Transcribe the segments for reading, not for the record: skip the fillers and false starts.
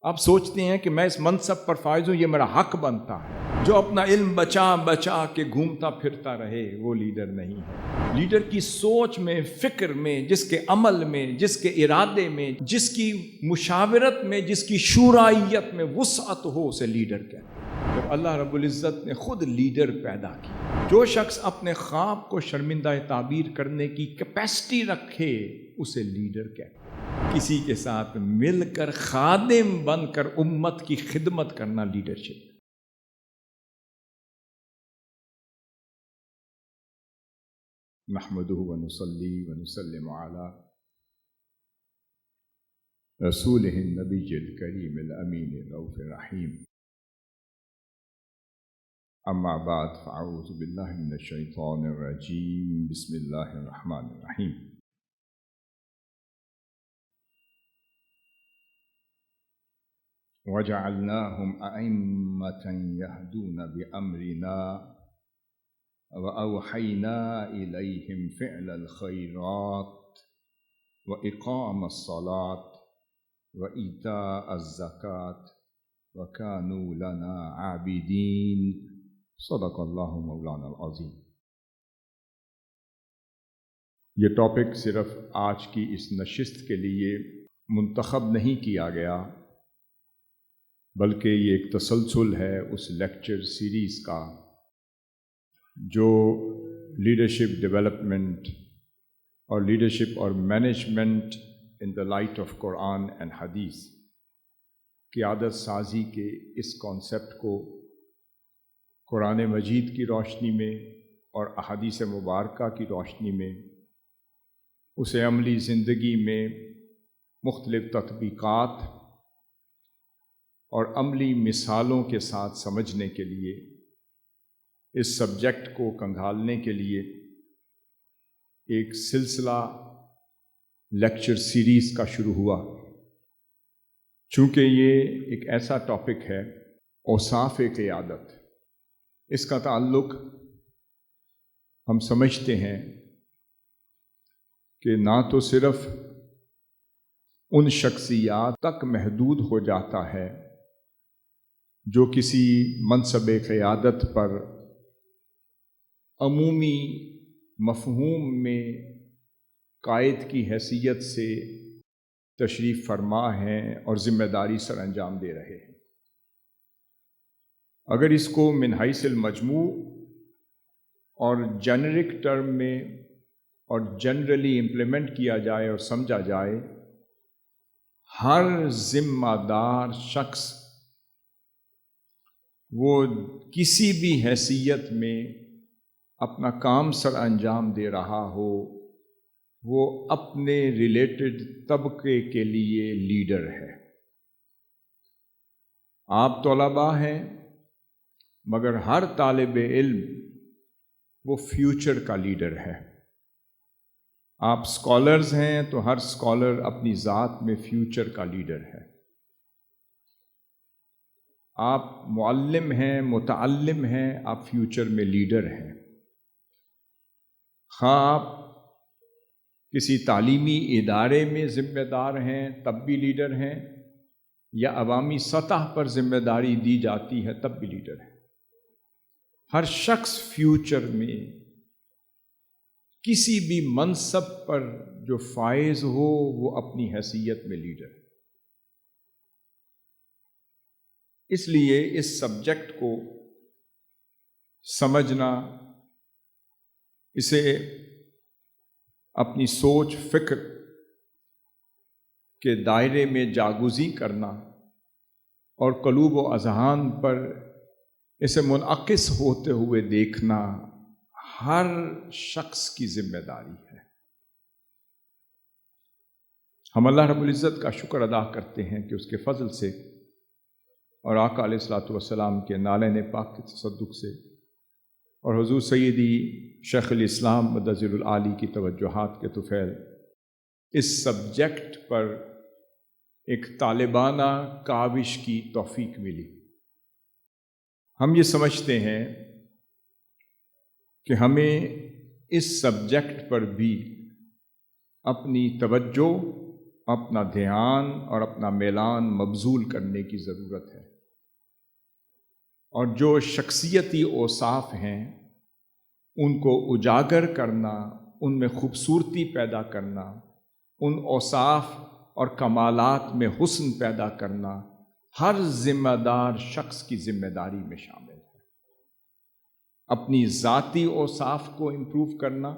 آپ سوچتے ہیں کہ میں اس منصب پر فائز ہوں، یہ میرا حق بنتا ہے۔ جو اپنا علم بچا بچا کے گھومتا پھرتا رہے وہ لیڈر نہیں ہے۔ لیڈر کی سوچ میں، فکر میں، جس کے عمل میں، جس کے ارادے میں، جس کی مشاورت میں، جس کی شورائیت میں وسعت ہو، اسے لیڈر کہتے ہیں۔ جب اللہ رب العزت نے خود لیڈر پیدا کی، جو شخص اپنے خواب کو شرمندہ تعبیر کرنے کی کیپیسٹی رکھے اسے لیڈر کہتے ہیں۔ کسی کے ساتھ مل کر خادم بن کر امت کی خدمت کرنا لیڈرشپ۔ نحمدہ ونصلی ونسلم علی رسولہ النبی الکریم الامین الرؤوف الرحیم، اما بعد فاعوذ باللہ من الشیطان الرجیم، بسم اللہ الرحمن الرحیم۔ وَجَعَلْنَاهُمْ أَئِمَّةً يَهْدُونَ بِأَمْرِنَا وَأَوْحَيْنَا إِلَيْهِمْ فِعْلَ الْخَيْرَاتِ وَإِقَامَ الصَّلَاةِ وَإِيتَاءَ الزَّكَاةِ وَكَانُوا لَنَا عَابِدِينَ۔ صدق اللہ مولانا العظیم۔ یہ ٹاپک صرف آج کی اس نشست کے لیے منتخب نہیں کیا گیا، بلکہ یہ ایک تسلسل ہے اس لیکچر سیریز کا جو لیڈرشپ ڈیولپمنٹ اور لیڈرشپ اور management in the light of Quran and حدیث، قیادت سازی کے اس کانسیپٹ کو قرآن مجید کی روشنی میں اور احادیث مبارکہ کی روشنی میں اسے عملی زندگی میں مختلف تطبیقات اور عملی مثالوں کے ساتھ سمجھنے کے لیے، اس سبجیکٹ کو کنگھالنے کے لیے ایک سلسلہ لیکچر سیریز کا شروع ہوا۔ چونکہ یہ ایک ایسا ٹاپک ہے، اوصاف قیادت، اس کا تعلق ہم سمجھتے ہیں کہ نہ تو صرف ان شخصیات تک محدود ہو جاتا ہے جو کسی منصب قیادت پر عمومی مفہوم میں قائد کی حیثیت سے تشریف فرما ہیں اور ذمہ داری سر انجام دے رہے ہیں۔ اگر اس کو من حیث المجموع اور جنرک ٹرم میں اور جنرلی امپلیمنٹ کیا جائے اور سمجھا جائے، ہر ذمہ دار شخص وہ کسی بھی حیثیت میں اپنا کام سر انجام دے رہا ہو، وہ اپنے ریلیٹڈ طبقے کے لیے لیڈر ہے۔ آپ طلباء ہیں، مگر ہر طالب علم وہ فیوچر کا لیڈر ہے۔ آپ اسکالرز ہیں تو ہر اسکالر اپنی ذات میں فیوچر کا لیڈر ہے۔ آپ معلم ہیں، متعلم ہیں، آپ فیوچر میں لیڈر ہیں۔ خواہ آپ کسی تعلیمی ادارے میں ذمہ دار ہیں تب بھی لیڈر ہیں، یا عوامی سطح پر ذمہ داری دی جاتی ہے تب بھی لیڈر ہیں۔ ہر شخص فیوچر میں کسی بھی منصب پر جو فائز ہو وہ اپنی حیثیت میں لیڈر ہے۔ اس لیے اس سبجیکٹ کو سمجھنا، اسے اپنی سوچ فکر کے دائرے میں جاگزی کرنا اور قلوب و اذہان پر اسے منعکس ہوتے ہوئے دیکھنا ہر شخص کی ذمہ داری ہے۔ ہم اللہ رب العزت کا شکر ادا کرتے ہیں کہ اس کے فضل سے اور آقا علیہ الصلوۃ والسلام کے نالین پاک کے تصدق سے اور حضور سیدی شیخ الاسلام مدظر العالی کی توجہات کے طفیل اس سبجیکٹ پر ایک طالبانہ کاوش کی توفیق ملی۔ ہم یہ سمجھتے ہیں کہ ہمیں اس سبجیکٹ پر بھی اپنی توجہ اپنا دھیان اور اپنا میلان مبذول کرنے کی ضرورت ہے، اور جو شخصیتی اوصاف ہیں ان کو اجاگر کرنا، ان میں خوبصورتی پیدا کرنا، ان اوصاف اور کمالات میں حسن پیدا کرنا ہر ذمہ دار شخص کی ذمہ داری میں شامل ہے۔ اپنی ذاتی اوصاف کو امپروو کرنا،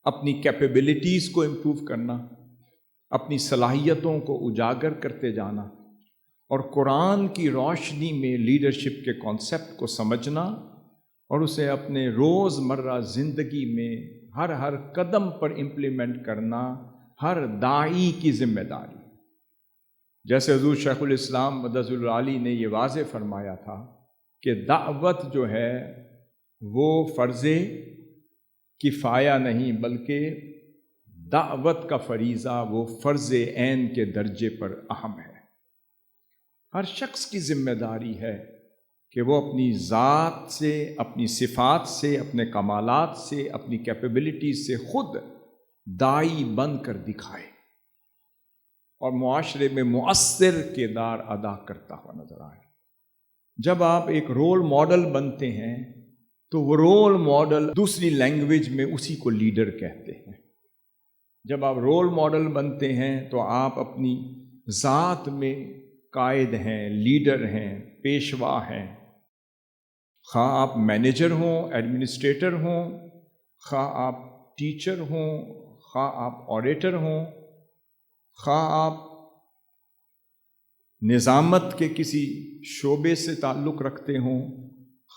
اپنی کیپیبلٹیز کو امپروو کرنا، اپنی صلاحیتوں کو اجاگر کرتے جانا، اور قرآن کی روشنی میں لیڈرشپ کے کانسیپٹ کو سمجھنا اور اسے اپنے روز مرہ زندگی میں ہر قدم پر امپلیمنٹ کرنا ہر داعی کی ذمہ داری۔ جیسے حضور شیخ الاسلام مدظ العالی نے یہ واضح فرمایا تھا کہ دعوت جو ہے وہ فرض کفایہ نہیں، بلکہ دعوت کا فریضہ وہ فرض عین کے درجے پر اہم ہے۔ ہر شخص کی ذمہ داری ہے کہ وہ اپنی ذات سے، اپنی صفات سے، اپنے کمالات سے، اپنی کیپیبلٹیز سے خود داعی بن کر دکھائے اور معاشرے میں مؤثر کردار ادا کرتا ہوا نظر آئے۔ جب آپ ایک رول ماڈل بنتے ہیں تو وہ رول ماڈل دوسری لینگویج میں اسی کو لیڈر کہتے ہیں۔ جب آپ رول ماڈل بنتے ہیں تو آپ اپنی ذات میں قائد ہیں، لیڈر ہیں، پیشوا ہیں، خواہ آپ مینیجر ہوں، ایڈمنسٹریٹر ہوں، خواہ آپ ٹیچر ہوں، خواہ آپ آڈیٹر ہوں، خواہ آپ نظامت کے کسی شعبے سے تعلق رکھتے ہوں،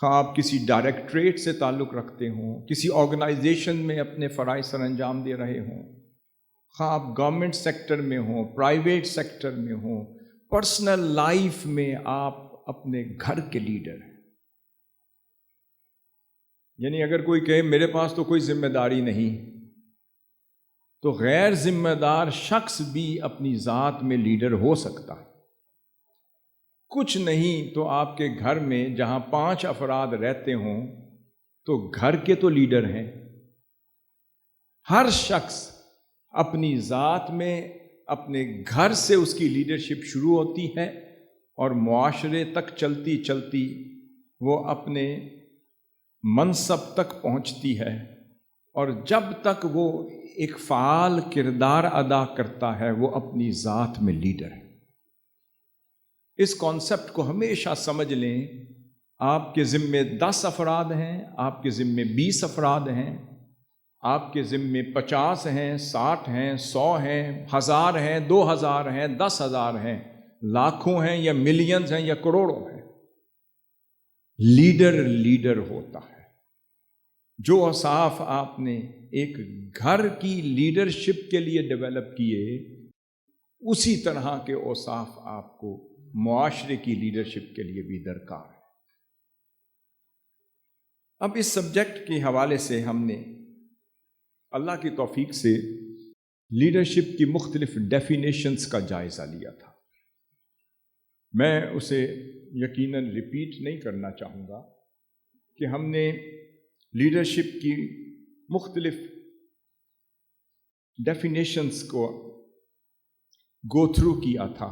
خواہ آپ کسی ڈائریکٹریٹ سے تعلق رکھتے ہوں، کسی آرگنائزیشن میں اپنے فرائض سر انجام دے رہے ہوں، خواہ آپ گورنمنٹ سیکٹر میں ہوں، پرائیویٹ سیکٹر میں ہوں، پرسنل لائف میں آپ اپنے گھر کے لیڈر ہیں۔ یعنی اگر کوئی کہے میرے پاس تو کوئی ذمہ داری نہیں، تو غیر ذمہ دار شخص بھی اپنی ذات میں لیڈر ہو سکتا ہے۔ کچھ نہیں تو آپ کے گھر میں جہاں 5 افراد رہتے ہوں تو گھر کے تو لیڈر ہیں۔ ہر شخص اپنی ذات میں، اپنے گھر سے اس کی لیڈرشپ شروع ہوتی ہے اور معاشرے تک چلتی چلتی وہ اپنے منصب تک پہنچتی ہے، اور جب تک وہ ایک فعال کردار ادا کرتا ہے وہ اپنی ذات میں لیڈر ہے۔ اس کانسیپٹ کو ہمیشہ سمجھ لیں۔ آپ کے ذمے 10 افراد ہیں، آپ کے ذمے 20 افراد ہیں، آپ کے ذمے 50 ہیں، 60 ہیں، 100 ہیں، 1000 ہیں، 2000 ہیں، 10,000 ہیں، لاکھوں ہیں یا ملینز ہیں یا کروڑوں ہیں۔ لیڈر ہوتا ہے۔ جو اوصاف آپ نے ایک گھر کی لیڈرشپ کے لیے ڈیولپ کیے، اسی طرح کے اوصاف آپ کو معاشرے کی لیڈرشپ کے لیے بھی درکار ہے۔ اب اس سبجیکٹ کے حوالے سے ہم نے اللہ کی توفیق سے لیڈرشپ کی مختلف ڈیفینیشنز کا جائزہ لیا تھا۔ میں اسے یقیناً ریپیٹ نہیں کرنا چاہوں گا کہ ہم نے لیڈرشپ کی مختلف ڈیفینیشنز کو گو تھرو کیا تھا۔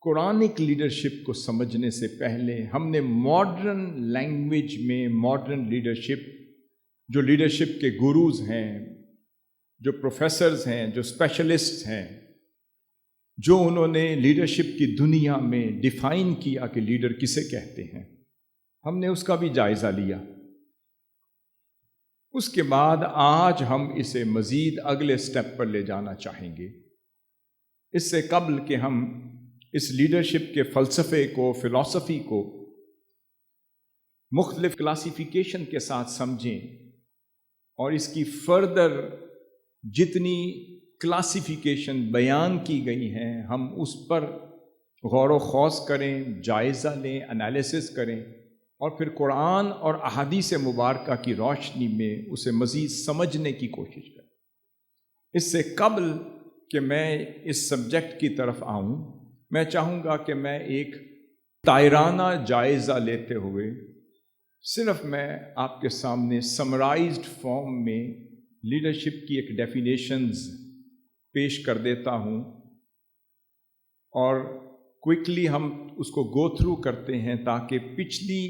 قرآنک لیڈرشپ کو سمجھنے سے پہلے ہم نے ماڈرن لینگویج میں ماڈرن لیڈرشپ، جو لیڈرشپ کے گروز ہیں، جو پروفیسرز ہیں، جو اسپیشلسٹ ہیں، جو انہوں نے لیڈرشپ کی دنیا میں ڈیفائن کیا کہ لیڈر کسے کہتے ہیں، ہم نے اس کا بھی جائزہ لیا۔ اس کے بعد آج ہم اسے مزید اگلے سٹیپ پر لے جانا چاہیں گے۔ اس سے قبل کہ ہم اس لیڈرشپ کے فلسفے کو، فلسفی کو مختلف کلاسیفیکیشن کے ساتھ سمجھیں اور اس کی فردر جتنی کلاسیفیکیشن بیان کی گئی ہیں ہم اس پر غور و خوض کریں، جائزہ لیں، انالیسس کریں، اور پھر قرآن اور احادیث مبارکہ کی روشنی میں اسے مزید سمجھنے کی کوشش کریں۔ اس سے قبل کہ میں اس سبجیکٹ کی طرف آؤں، میں چاہوں گا کہ میں ایک تائرانہ جائزہ لیتے ہوئے صرف میں آپ کے سامنے سمرائزڈ فارم میں لیڈرشپ کی ایک ڈیفینیشنز پیش کر دیتا ہوں اور کوئکلی ہم اس کو گو تھرو کرتے ہیں تاکہ پچھلی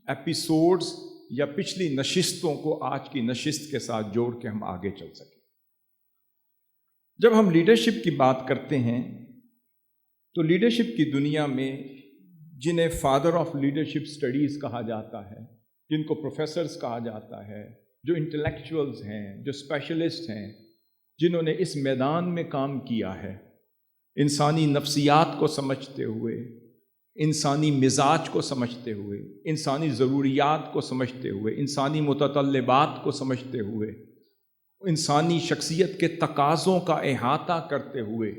ایپیسوڈز یا پچھلی نشستوں کو آج کی نشست کے ساتھ جوڑ کے ہم آگے چل سکیں۔ جب ہم لیڈرشپ کی بات کرتے ہیں تو لیڈرشپ کی دنیا میں جنہیں فادر آف لیڈرشپ اسٹڈیز کہا جاتا ہے، جن کو پروفیسرز کہا جاتا ہے، جو انٹلیکچوئلز ہیں، جو اسپیشلسٹ ہیں، جنہوں نے اس میدان میں کام کیا ہے، انسانی نفسیات کو سمجھتے ہوئے، انسانی مزاج کو سمجھتے ہوئے، انسانی ضروریات کو سمجھتے ہوئے، انسانی متطلبات کو سمجھتے ہوئے، انسانی شخصیت کے تقاضوں کا احاطہ کرتے ہوئے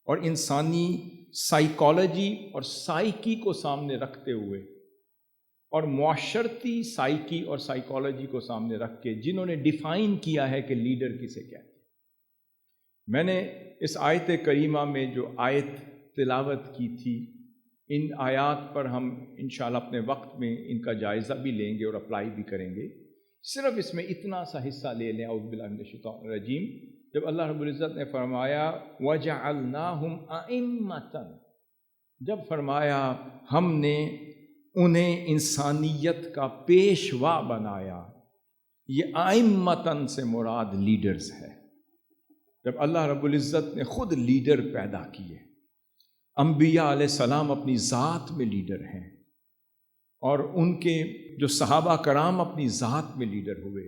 اور انسانی سائیکالوجی اور سائیکی کو سامنے رکھتے ہوئے اور معاشرتی سائیکی اور سائیکالوجی کو سامنے رکھ کے جنہوں نے ڈیفائن کیا ہے کہ لیڈر کسے کہتے ہیں۔ میں نے اس آیت کریمہ میں جو آیت تلاوت کی تھی، ان آیات پر ہم انشاءاللہ اپنے وقت میں ان کا جائزہ بھی لیں گے اور اپلائی بھی کریں گے۔ صرف اس میں اتنا سا حصہ لے لیں، اعوذ باللہ من الشیطان الرجیم، جب اللہ رب العزت نے فرمایا وَجَعَلْنَاهُمْ أَئِمَّةً، جب فرمایا ہم نے انہیں انسانیت کا پیشوا بنایا، یہ ائمتاً سے مراد لیڈرز ہے۔ جب اللہ رب العزت نے خود لیڈر پیدا کیے، انبیاء علیہ السلام اپنی ذات میں لیڈر ہیں، اور ان کے جو صحابہ کرام اپنی ذات میں لیڈر ہوئے،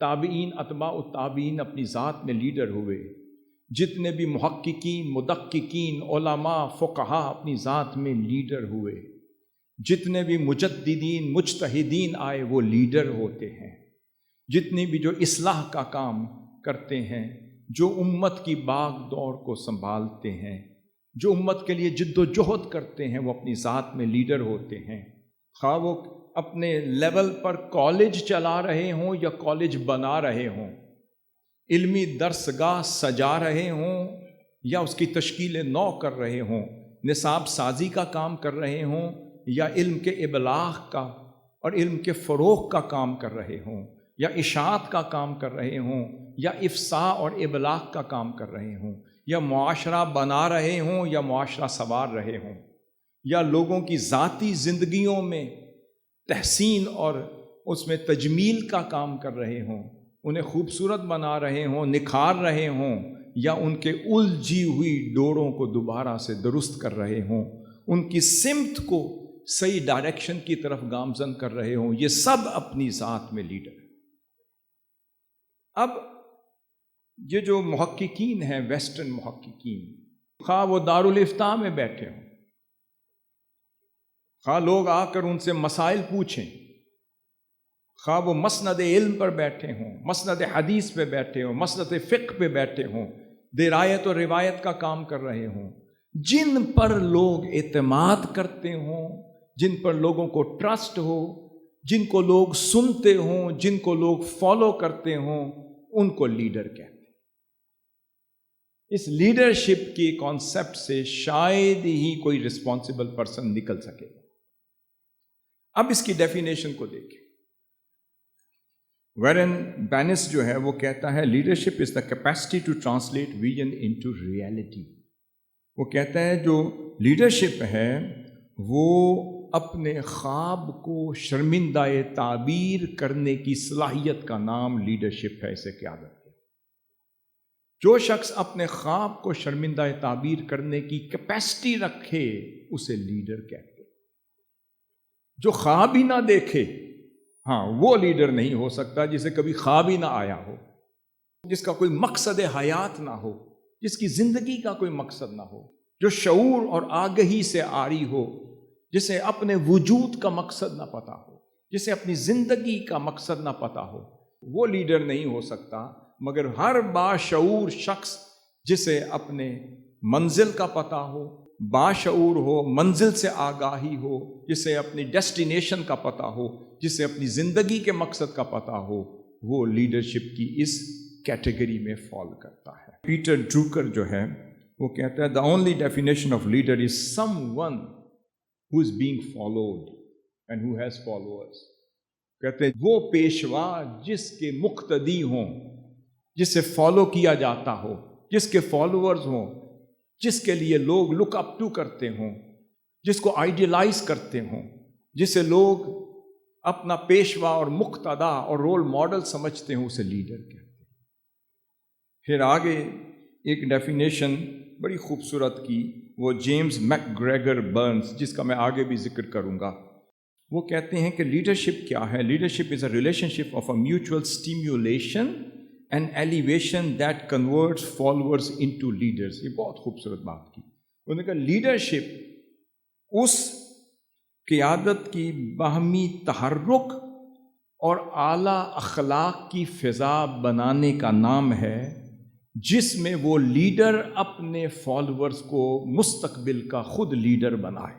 تابعین اتباع التابعین اپنی ذات میں لیڈر ہوئے، جتنے بھی محققین، مدققین، علماء، فقہا اپنی ذات میں لیڈر ہوئے، جتنے بھی مجددین، مجتہدین آئے وہ لیڈر ہوتے ہیں، جتنی بھی جو اصلاح کا کام کرتے ہیں، جو امت کی باغ دوڑ کو سنبھالتے ہیں، جو امت کے لیے جد و جہد کرتے ہیں، وہ اپنی ذات میں لیڈر ہوتے ہیں، خواہ وہ اپنے لیول پر کالج چلا رہے ہوں یا کالج بنا رہے ہوں، علمی درسگاہ سجا رہے ہوں یا اس کی تشکیل نو کر رہے ہوں، نصاب سازی کا کام کر رہے ہوں یا علم کے ابلاغ کا اور علم کے فروغ کا کام کر رہے ہوں یا اشاعت کا کام کر رہے ہوں یا افصاح اور ابلاغ کا کام کر رہے ہوں یا معاشرہ بنا رہے ہوں یا معاشرہ سنوار رہے ہوں یا لوگوں کی ذاتی زندگیوں میں تحسین اور اس میں تجمیل کا کام کر رہے ہوں، انہیں خوبصورت بنا رہے ہوں، نکھار رہے ہوں یا ان کے الجھی ہوئی ڈوروں کو دوبارہ سے درست کر رہے ہوں، ان کی سمت کو صحیح ڈائریکشن کی طرف گامزن کر رہے ہوں، یہ سب اپنی ذات میں لیڈر ہیں۔ اب یہ جو محققین ہیں، ویسٹرن محققین، خواہ وہ دارالافتاء میں بیٹھے ہوں، خواہ لوگ آ کر ان سے مسائل پوچھیں، خواہ وہ مسند علم پر بیٹھے ہوں، مسند حدیث پہ بیٹھے ہوں، مسند فقہ پہ بیٹھے ہوں، درایت اور روایت کا کام کر رہے ہوں، جن پر لوگ اعتماد کرتے ہوں، جن پر لوگوں کو ٹرسٹ ہو، جن کو لوگ سنتے ہوں، جن کو لوگ فالو کرتے ہوں، ان کو لیڈر کہتے ہیں۔ اس لیڈرشپ کی کانسیپٹ سے شاید ہی کوئی رسپانسبل پرسن نکل سکے۔ اب اس کی ڈیفینیشن کو دیکھیں۔ ویرن بینس جو ہے وہ کہتا ہے leadership is the capacity to translate vision into reality. وہ کہتا ہے جو لیڈرشپ ہے وہ اپنے خواب کو شرمندہ تعبیر کرنے کی صلاحیت کا نام لیڈرشپ ہے، اسے قیادت ہے۔ جو شخص اپنے خواب کو شرمندہ تعبیر کرنے کی کیپیسٹی رکھے اسے لیڈر کہتے ہیں۔ جو خواب ہی نہ دیکھے، ہاں وہ لیڈر نہیں ہو سکتا، جسے کبھی خواب ہی نہ آیا ہو، جس کا کوئی مقصد حیات نہ ہو، جس کی زندگی کا کوئی مقصد نہ ہو، جو شعور اور آگہی سے عاری ہو، جسے اپنے وجود کا مقصد نہ پتہ ہو، جسے اپنی زندگی کا مقصد نہ پتہ ہو، وہ لیڈر نہیں ہو سکتا۔ مگر ہر باشعور شخص جسے اپنے منزل کا پتہ ہو، باشعور ہو، منزل سے آگاہی ہو، جسے اپنی ڈیسٹینیشن کا پتہ ہو، جسے اپنی زندگی کے مقصد کا پتہ ہو، وہ لیڈرشپ کی اس کیٹیگری میں فال کرتا ہے۔ پیٹر ڈروکر جو ہے وہ کہتا ہے the only definition of leader is someone who is being followed and who has followers۔ کہتے ہیں وہ پیشوا جس کے مقتدی ہوں، جسے فالو کیا جاتا ہو، جس کے فالوورز ہوں، جس کے لیے لوگ لک اپ ٹو کرتے ہوں، جس کو آئیڈیلائز کرتے ہوں، جسے لوگ اپنا پیشوا اور مقتدا اور رول ماڈل سمجھتے ہیں، اسے لیڈر کہتے ہیں۔ پھر آگے ایک ڈیفینیشن بڑی خوبصورت کی، وہ جیمز میک گریگر برنز، جس کا میں آگے بھی ذکر کروں گا۔ وہ کہتے ہیں کہ لیڈرشپ کیا ہے؟ Leadership is a relationship of a mutual stimulation and elevation that converts followers into leaders. یہ بہت خوبصورت بات کی۔ انہوں نے کہا لیڈرشپ اس قیادت کی باہمی تحرک اور اعلیٰ اخلاق کی فضا بنانے کا نام ہے، جس میں وہ لیڈر اپنے فالوورز کو مستقبل کا خود لیڈر بنائے۔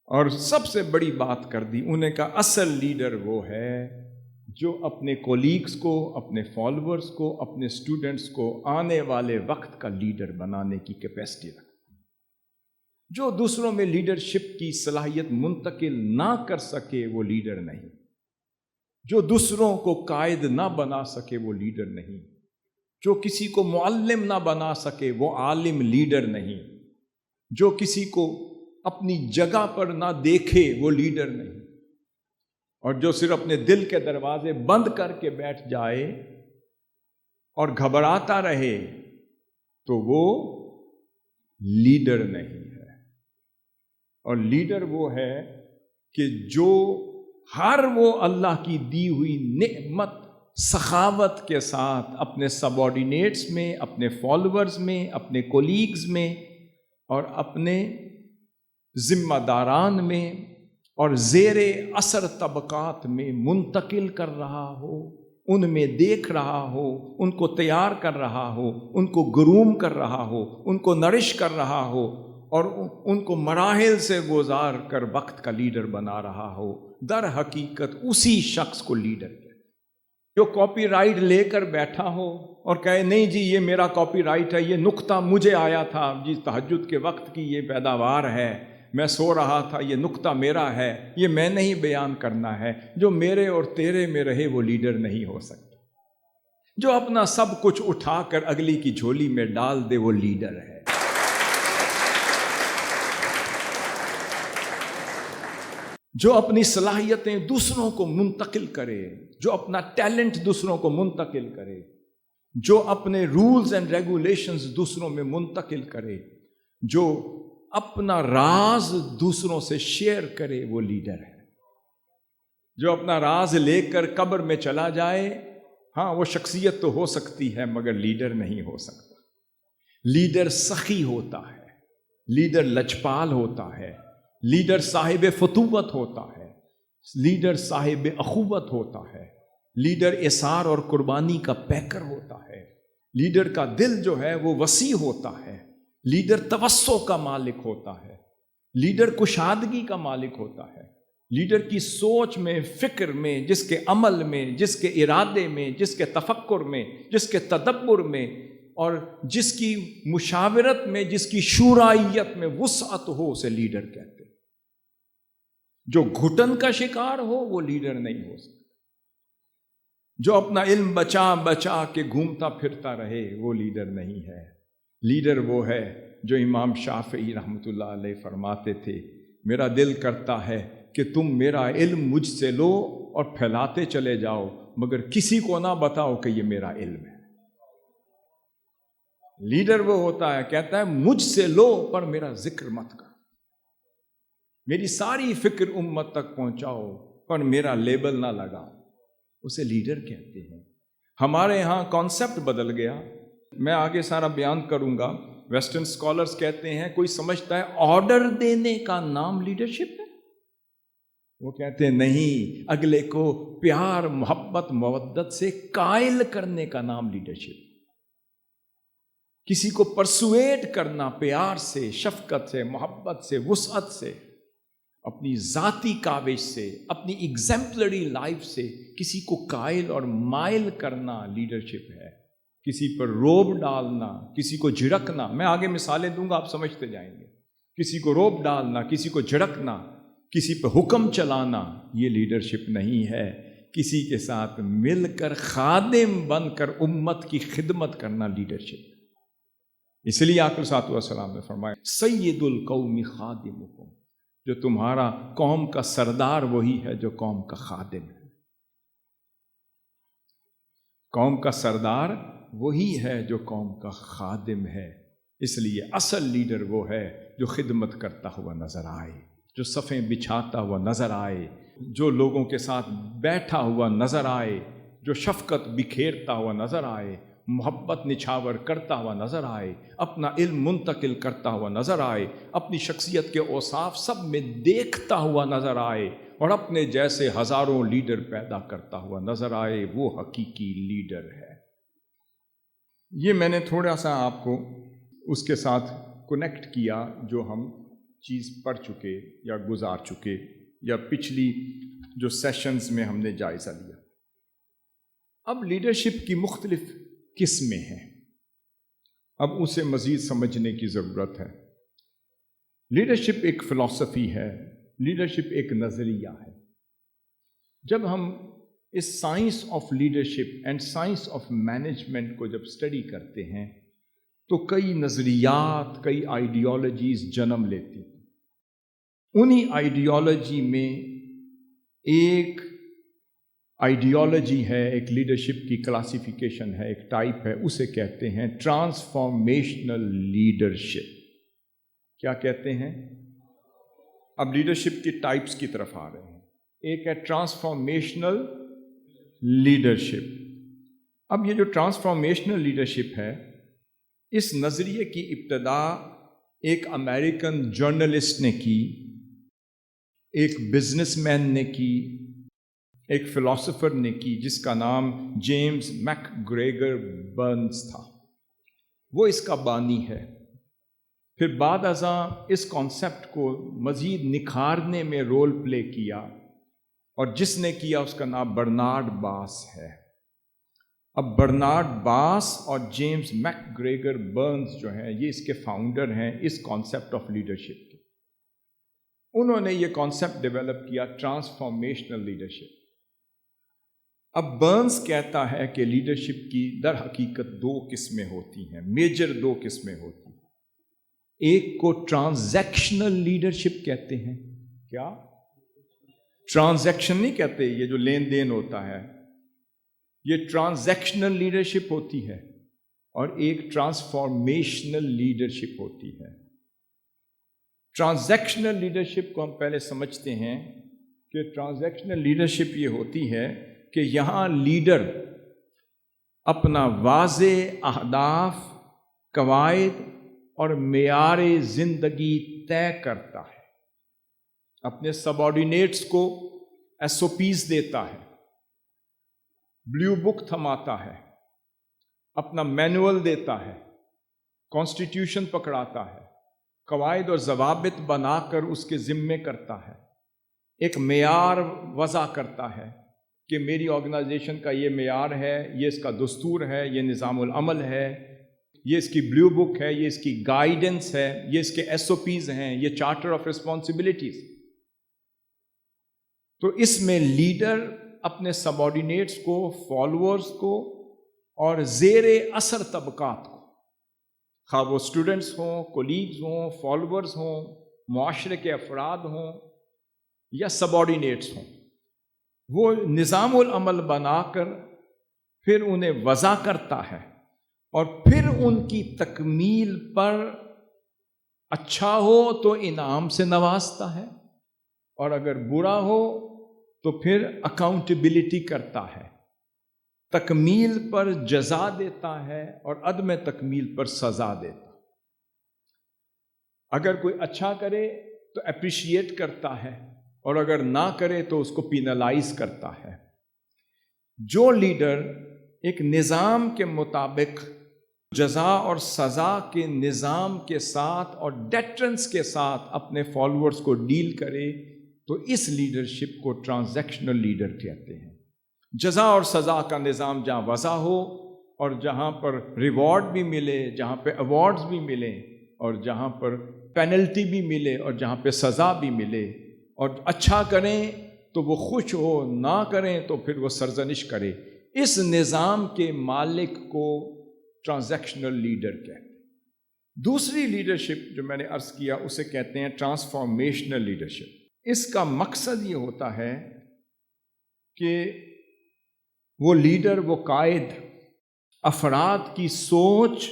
اور سب سے بڑی بات کر دی انہیں، کا اصل لیڈر وہ ہے جو اپنے کولیگز کو، اپنے فالوورز کو، اپنے اسٹوڈنٹس کو آنے والے وقت کا لیڈر بنانے کی کیپیسٹی رکھتا ہے۔ جو دوسروں میں لیڈرشپ کی صلاحیت منتقل نہ کر سکے وہ لیڈر نہیں، جو دوسروں کو قائد نہ بنا سکے وہ لیڈر نہیں، جو کسی کو معلم نہ بنا سکے وہ عالم لیڈر نہیں، جو کسی کو اپنی جگہ پر نہ دیکھے وہ لیڈر نہیں، اور جو صرف اپنے دل کے دروازے بند کر کے بیٹھ جائے اور گھبراتا رہے تو وہ لیڈر نہیں ہے۔ اور لیڈر وہ ہے کہ جو ہر وہ اللہ کی دی ہوئی نعمت سخاوت کے ساتھ اپنے سب آرڈینیٹس میں، اپنے فالوورز میں، اپنے کولیگز میں اور اپنے ذمہ داران میں اور زیر اثر طبقات میں منتقل کر رہا ہو، ان میں دیکھ رہا ہو، ان کو تیار کر رہا ہو، ان کو گروم کر رہا ہو، ان کو نرش کر رہا ہو اور ان کو مراحل سے گزار کر وقت کا لیڈر بنا رہا ہو، در حقیقت اسی شخص کو لیڈر کہتے ہیں۔ جو کاپی رائٹ لے کر بیٹھا ہو اور کہے نہیں جی یہ میرا کاپی رائٹ ہے، یہ نقطہ مجھے آیا تھا، جی تہجد کے وقت کی یہ پیداوار ہے، میں سو رہا تھا، یہ نقطہ میرا ہے، یہ میں نے ہی بیان کرنا ہے، جو میرے اور تیرے میں رہے وہ لیڈر نہیں ہو سکتا۔ جو اپنا سب کچھ اٹھا کر اگلی کی جھولی میں ڈال دے وہ لیڈر ہے۔ جو اپنی صلاحیتیں دوسروں کو منتقل کرے، جو اپنا ٹیلنٹ دوسروں کو منتقل کرے، جو اپنے رولز اینڈ ریگولیشنز دوسروں میں منتقل کرے، جو اپنا راز دوسروں سے شیئر کرے وہ لیڈر ہے۔ جو اپنا راز لے کر قبر میں چلا جائے، ہاں وہ شخصیت تو ہو سکتی ہے مگر لیڈر نہیں ہو سکتا۔ لیڈر سخی ہوتا ہے، لیڈر لچپال ہوتا ہے، لیڈر صاحب فتوت ہوتا ہے، لیڈر صاحب اخوت ہوتا ہے، لیڈر اثار اور قربانی کا پیکر ہوتا ہے، لیڈر کا دل جو ہے وہ وسیع ہوتا ہے، لیڈر توسع کا مالک ہوتا ہے، لیڈر کشادگی کا مالک ہوتا ہے، لیڈر کی سوچ میں، فکر میں، جس کے عمل میں، جس کے ارادے میں، جس کے تفکر میں، جس کے تدبر میں اور جس کی مشاورت میں، جس کی شورائیت میں وسعت ہو اسے لیڈر کہتے ہیں۔ جو گھٹن کا شکار ہو وہ لیڈر نہیں ہو سکتا۔ جو اپنا علم بچا بچا کے گھومتا پھرتا رہے وہ لیڈر نہیں ہے۔ لیڈر وہ ہے جو امام شافعی رحمۃ اللہ علیہ فرماتے تھے، میرا دل کرتا ہے کہ تم میرا علم مجھ سے لو اور پھیلاتے چلے جاؤ مگر کسی کو نہ بتاؤ کہ یہ میرا علم ہے۔ لیڈر وہ ہوتا ہے کہتا ہے مجھ سے لو پر میرا ذکر مت کرو، میری ساری فکر امت تک پہنچاؤ پر میرا لیبل نہ لگاؤ، اسے لیڈر کہتے ہیں۔ ہمارے ہاں کانسیپٹ بدل گیا، میں آگے سارا بیان کروں گا۔ ویسٹرن اسکالرز کہتے ہیں کوئی سمجھتا ہے آرڈر دینے کا نام لیڈرشپ ہے، وہ کہتے ہیں نہیں، اگلے کو پیار محبت مودت سے قائل کرنے کا نام لیڈرشپ۔ کسی کو پرسویٹ کرنا پیار سے، شفقت سے، محبت سے، وسعت سے، اپنی ذاتی کاوش سے، اپنی ایگزمپلری لائف سے کسی کو قائل اور مائل کرنا لیڈرشپ ہے۔ کسی پر روب ڈالنا، کسی کو جھڑکنا، میں آگے مثالیں دوں گا آپ سمجھتے جائیں گے۔ کسی کو روب ڈالنا، کسی کو جھڑکنا، کسی پہ حکم چلانا، یہ لیڈرشپ نہیں ہے۔ کسی کے ساتھ مل کر خادم بن کر امت کی خدمت کرنا لیڈرشپ. اس لیے آقا صلی اللہ علیہ وسلم نے فرمایا سید القوم خادمکم، جو تمہارا قوم کا سردار وہی ہے جو قوم کا خادم ہے. قوم کا سردار وہی ہے جو قوم کا خادم ہے. اس لیے اصل لیڈر وہ ہے جو خدمت کرتا ہوا نظر آئے، جو صفیں بچھاتا ہوا نظر آئے، جو لوگوں کے ساتھ بیٹھا ہوا نظر آئے، جو شفقت بکھیرتا ہوا نظر آئے، محبت نچھاور کرتا ہوا نظر آئے، اپنا علم منتقل کرتا ہوا نظر آئے، اپنی شخصیت کے اوصاف سب میں دیکھتا ہوا نظر آئے، اور اپنے جیسے ہزاروں لیڈر پیدا کرتا ہوا نظر آئے. وہ حقیقی لیڈر ہے. یہ میں نے تھوڑا سا آپ کو اس کے ساتھ کنیکٹ کیا جو ہم چیز پڑھ چکے یا گزار چکے یا پچھلی جو سیشنز میں ہم نے جائزہ لیا. اب لیڈرشپ کی مختلف قسمیں ہیں، اب اسے مزید سمجھنے کی ضرورت ہے. لیڈرشپ ایک فلسفی ہے، لیڈرشپ ایک نظریہ ہے. جب ہم اس science of leadership and science of management کو جب اسٹڈی کرتے ہیں تو کئی نظریات، کئی آئیڈیالوجیز جنم لیتی ہیں. انہی آئیڈیالوجی میں ایک آئیڈیالوجی ہے، ایک لیڈرشپ کی کلاسیفیکیشن ہے، ایک ٹائپ ہے، اسے کہتے ہیں ٹرانسفارمیشنل لیڈرشپ. کیا کہتے ہیں؟ اب لیڈرشپ کی ٹائپس کی طرف آ رہے ہیں. ایک ہے ٹرانسفارمیشنل لیڈرشپ. اب یہ جو ٹرانسفارمیشنل لیڈرشپ ہے، اس نظریے کی ابتدا ایک امریکن جرنلسٹ نے کی، ایک بزنس مین نے کی، ایک فلاسفر نے کی جس کا نام جیمز میک گریگر برنز تھا. وہ اس کا بانی ہے. پھر بعد ازاں اس کانسیپٹ کو مزید نکھارنے میں رول پلے کیا، اور جس نے کیا اس کا نام برنارڈ باس ہے. اب برنارڈ باس اور جیمز میک گریگر برنز جو ہیں، یہ اس کے فاؤنڈر ہیں اس کانسیپٹ آف لیڈرشپ کے. انہوں نے یہ کانسیپٹ ڈیولپ کیا ٹرانسفارمیشنل لیڈرشپ. اب برنز کہتا ہے کہ لیڈرشپ کی در حقیقت دو قسمیں ہوتی ہیں، میجر دو قسمیں ہوتی ہیں. ایک کو ٹرانزیکشنل لیڈرشپ کہتے ہیں. کیا؟ ٹرانزیکشن نہیں کہتے، یہ جو لین دین ہوتا ہے، یہ ٹرانزیکشنل لیڈرشپ ہوتی ہے. اور ایک ٹرانسفارمیشنل لیڈرشپ ہوتی ہے. ٹرانزیکشنل لیڈرشپ کو ہم پہلے سمجھتے ہیں کہ ٹرانزیکشنل لیڈرشپ یہ ہوتی ہے کہ یہاں لیڈر اپنا واضح اہداف، قواعد اور معیار زندگی طے کرتا ہے، اپنے سب آرڈینیٹس کو ایس او پیز دیتا ہے، بلیو بک تھماتا ہے، اپنا مینول دیتا ہے، کانسٹیٹیوشن پکڑاتا ہے، قواعد اور ضوابط بنا کر اس کے ذمے کرتا ہے، ایک معیار وضع کرتا ہے کہ میری آرگنائزیشن کا یہ معیار ہے، یہ اس کا دستور ہے، یہ نظام العمل ہے، یہ اس کی بلیو بک ہے، یہ اس کی گائیڈنس ہے، یہ اس کے ایس او پیز ہیں، یہ چارٹر آف ریسپانسبلٹیز. تو اس میں لیڈر اپنے سب آرڈینیٹس کو، فالوورز کو اور زیر اثر طبقات کو، خواہ وہ اسٹوڈنٹس ہوں، کولیگز ہوں، فالوورز ہوں، معاشرے کے افراد ہوں یا سب آرڈینیٹس ہوں، وہ نظام العمل بنا کر پھر انہیں وضع کرتا ہے، اور پھر ان کی تکمیل پر اچھا ہو تو انعام سے نوازتا ہے، اور اگر برا ہو تو پھر اکاؤنٹیبلٹی کرتا ہے. تکمیل پر جزا دیتا ہے اور عدم تکمیل پر سزا دیتا ہے. اگر کوئی اچھا کرے تو اپریشیٹ کرتا ہے، اور اگر نہ کرے تو اس کو پینلائز کرتا ہے. جو لیڈر ایک نظام کے مطابق جزا اور سزا کے نظام کے ساتھ اور ڈیٹرنس کے ساتھ اپنے فالوورز کو ڈیل کرے تو اس لیڈرشپ کو ٹرانزیکشنل لیڈر کہتے ہیں. جزا اور سزا کا نظام جہاں وضع ہو اور جہاں پر ریوارڈ بھی ملے، جہاں پہ ایوارڈز بھی ملیں، اور جہاں پر پینلٹی بھی ملے اور جہاں پہ سزا بھی ملے، اور اچھا کریں تو وہ خوش ہو، نہ کریں تو پھر وہ سرزنش کرے۔ اس نظام کے مالک کو ٹرانزیکشنل لیڈر کہتے ہیں۔ دوسری لیڈرشپ جو میں نے عرض کیا اسے کہتے ہیں ٹرانسفارمیشنل لیڈرشپ۔ اس کا مقصد یہ ہوتا ہے کہ وہ لیڈر، وہ قائد افراد کی سوچ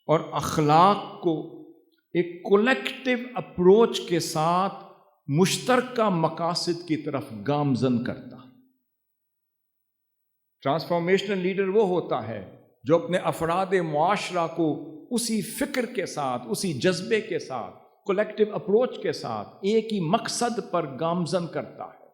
اور اخلاق کو ایک کولیکٹیو اپروچ کے ساتھ مشترکہ مقاصد کی طرف گامزن کرتا ہے۔ ٹرانسفارمیشنل لیڈر وہ ہوتا ہے جو اپنے افراد معاشرہ کو اسی فکر کے ساتھ، اسی جذبے کے ساتھ، کولیکٹیو اپروچ کے ساتھ ایک ہی مقصد پر گامزن کرتا ہے،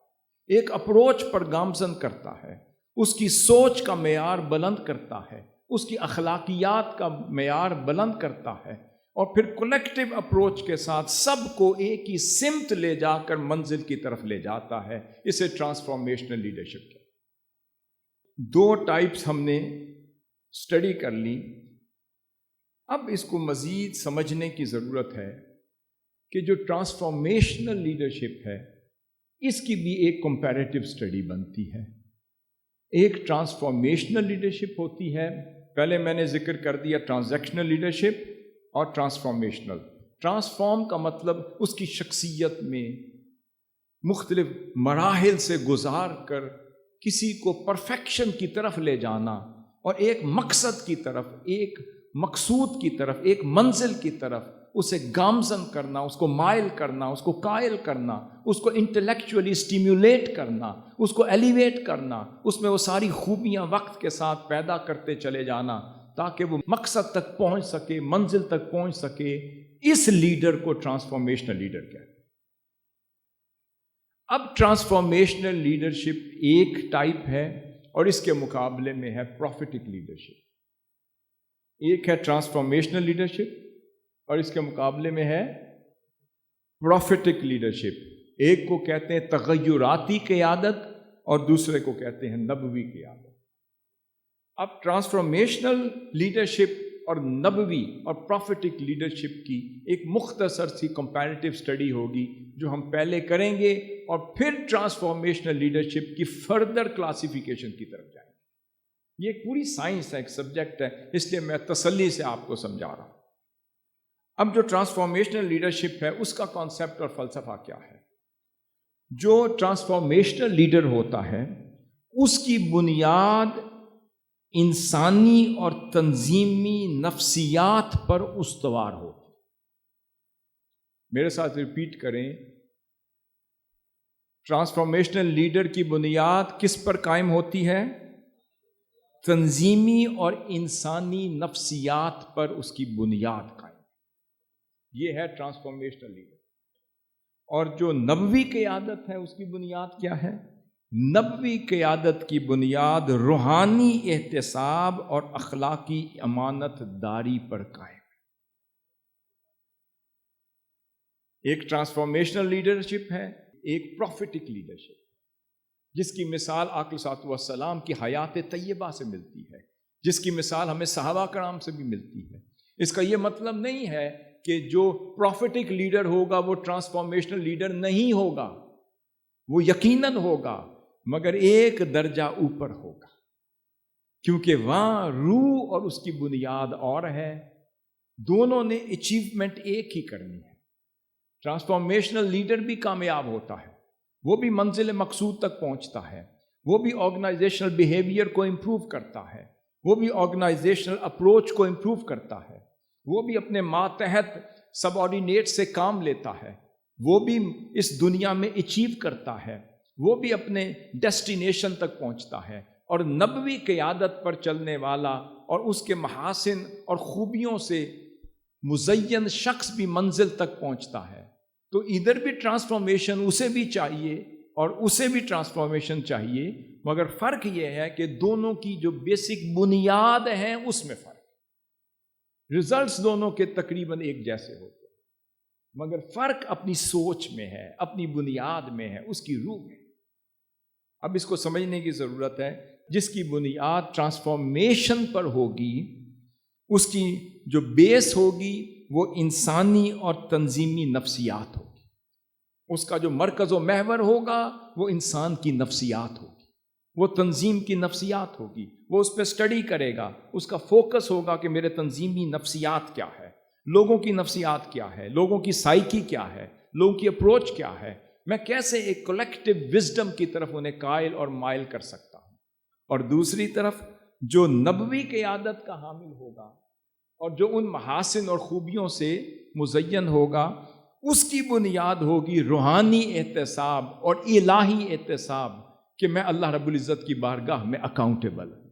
ایک اپروچ پر گامزن کرتا ہے، اس کی سوچ کا معیار بلند کرتا ہے، اس کی اخلاقیات کا معیار بلند کرتا ہے، اور پھر کولیکٹیو اپروچ کے ساتھ سب کو ایک ہی سمت لے جا کر منزل کی طرف لے جاتا ہے۔ اسے ٹرانسفارمیشنل لیڈرشپ کہتے ہیں۔ دو ٹائپس ہم نے اسٹڈی کر لی۔ اب اس کو مزید سمجھنے کی ضرورت ہے کہ جو ٹرانسفارمیشنل لیڈرشپ ہے اس کی بھی ایک کمپیریٹیو اسٹڈی بنتی ہے۔ ایک ٹرانسفارمیشنل لیڈرشپ ہوتی ہے، پہلے میں نے ذکر کر دیا ٹرانزیکشنل لیڈرشپ اور ٹرانسفارمیشنل۔ ٹرانسفارم کا مطلب اس کی شخصیت میں مختلف مراحل سے گزار کر کسی کو پرفیکشن کی طرف لے جانا اور ایک مقصد کی طرف، ایک مقصود کی طرف، ایک منزل کی طرف اسے گامزن کرنا، اس کو مائل کرنا، اس کو قائل کرنا، اس کو انٹلیکچولی سٹیمیولیٹ کرنا، اس کو ایلیویٹ کرنا، اس میں وہ ساری خوبیاں وقت کے ساتھ پیدا کرتے چلے جانا تاکہ وہ مقصد تک پہنچ سکے، منزل تک پہنچ سکے۔ اس لیڈر کو ٹرانسفارمیشنل لیڈر کہتے ہیں۔ اب ٹرانسفارمیشنل لیڈرشپ ایک ٹائپ ہے اور اس کے مقابلے میں ہے پروفیٹک لیڈرشپ۔ ایک ہے ٹرانسفارمیشنل لیڈرشپ اور اس کے مقابلے میں ہے پروفیٹک لیڈرشپ۔ ایک کو کہتے ہیں تغیراتی قیادت اور دوسرے کو کہتے ہیں نبوی قیادت۔ اب ٹرانسفارمیشنل لیڈرشپ اور نبوی اور پروفیٹک لیڈرشپ کی ایک مختصر سی کمپیریٹیو اسٹڈی ہوگی جو ہم پہلے کریں گے، اور پھر ٹرانسفارمیشنل لیڈرشپ کی فردر کلاسیفیکیشن کی طرف جائیں گے۔ یہ ایک پوری سائنس ہے، ایک سبجیکٹ ہے، اس لیے میں تسلی سے آپ کو سمجھا رہا ہوں۔ اب جو ٹرانسفارمیشنل لیڈرشپ ہے اس کا کانسیپٹ اور فلسفہ کیا ہے؟ جو ٹرانسفارمیشنل لیڈر ہوتا ہے اس کی بنیاد انسانی اور تنظیمی نفسیات پر استوار ہوتی۔ میرے ساتھ ریپیٹ کریں، ٹرانسفارمیشنل لیڈر کی بنیاد کس پر قائم ہوتی ہے؟ تنظیمی اور انسانی نفسیات پر اس کی بنیاد قائم۔ یہ ہے ٹرانسفارمیشنل لیڈر۔ اور جو نبوی قیادت ہے اس کی بنیاد کیا ہے؟ نبوی قیادت کی بنیاد روحانی احتساب اور اخلاقی امانت داری پر قائم ہے۔ ایک ٹرانسفارمیشنل لیڈرشپ ہے، ایک پروفیٹک لیڈرشپ، جس کی مثال آقا علیہ الصلوۃ والسلام کی حیات طیبہ سے ملتی ہے، جس کی مثال ہمیں صحابہ کرام سے بھی ملتی ہے۔ اس کا یہ مطلب نہیں ہے کہ جو پروفیٹک لیڈر ہوگا وہ ٹرانسفارمیشنل لیڈر نہیں ہوگا، وہ یقیناً ہوگا، مگر ایک درجہ اوپر ہوگا، کیونکہ وہاں روح اور اس کی بنیاد اور ہے۔ دونوں نے اچیومنٹ ایک ہی کرنی ہے۔ ٹرانسفارمیشنل لیڈر بھی کامیاب ہوتا ہے، وہ بھی منزل مقصود تک پہنچتا ہے، وہ بھی آرگنائزیشنل بیہیویئر کو امپروو کرتا ہے، وہ بھی آرگنائزیشنل اپروچ کو امپروو کرتا ہے، وہ بھی اپنے ماتحت سب آرڈینیٹ سے کام لیتا ہے، وہ بھی اس دنیا میں اچیو کرتا ہے، وہ بھی اپنے ڈیسٹینیشن تک پہنچتا ہے۔ اور نبوی قیادت پر چلنے والا اور اس کے محاسن اور خوبیوں سے مزین شخص بھی منزل تک پہنچتا ہے۔ تو ادھر بھی ٹرانسفارمیشن اسے بھی چاہیے اور اسے بھی ٹرانسفارمیشن چاہیے، مگر فرق یہ ہے کہ دونوں کی جو بیسک بنیاد ہیں اس میں فرق ہے۔ ریزلٹس دونوں کے تقریباً ایک جیسے ہوتے ہیں، مگر فرق اپنی سوچ میں ہے، اپنی بنیاد میں ہے، اس کی روح میں۔ اب اس کو سمجھنے کی ضرورت ہے۔ جس کی بنیاد ٹرانسفارمیشن پر ہوگی اس کی جو بیس ہوگی وہ انسانی اور تنظیمی نفسیات ہوگی، اس کا جو مرکز و محور ہوگا وہ انسان کی نفسیات ہوگی، وہ تنظیم کی نفسیات ہوگی، وہ اس پہ سٹڈی کرے گا، اس کا فوکس ہوگا کہ میرے تنظیمی نفسیات کیا ہے، لوگوں کی نفسیات کیا ہے، لوگوں کی سائیکی کیا ہے، لوگوں کی اپروچ کیا ہے، میں کیسے ایک کلیکٹیو وزڈم کی طرف انہیں قائل اور مائل کر سکتا ہوں۔ اور دوسری طرف جو نبوی قیادت کا حامل ہوگا اور جو ان محاسن اور خوبیوں سے مزین ہوگا، اس کی بنیاد ہوگی روحانی احتساب اور الہی احتساب کہ میں اللہ رب العزت کی بارگاہ میں اکاؤنٹیبل ہوں۔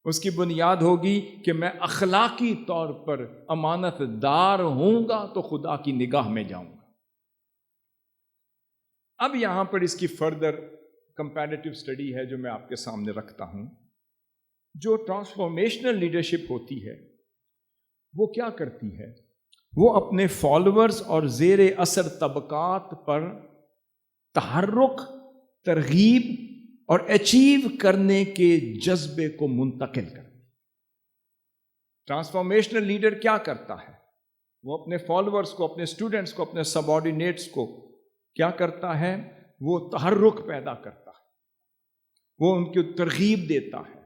اس کی بنیاد ہوگی کہ میں اخلاقی طور پر امانت دار ہوں گا تو خدا کی نگاہ میں جاؤں گا۔ اب یہاں پر اس کی فردر کمپیریٹیو سٹڈی ہے جو میں آپ کے سامنے رکھتا ہوں۔ جو ٹرانسفارمیشنل لیڈرشپ ہوتی ہے وہ کیا کرتی ہے؟ وہ اپنے فالوورز اور زیر اثر طبقات پر تحرک، ترغیب اور اچیو کرنے کے جذبے کو منتقل کرتی ہے۔ ٹرانسفارمیشنل لیڈر کیا کرتا ہے؟ وہ اپنے فالوورز کو، اپنے اسٹوڈنٹس کو، اپنے سب آرڈینیٹس کو کیا کرتا ہے؟ وہ تحرک پیدا کرتا ہے، وہ ان کو ترغیب دیتا ہے،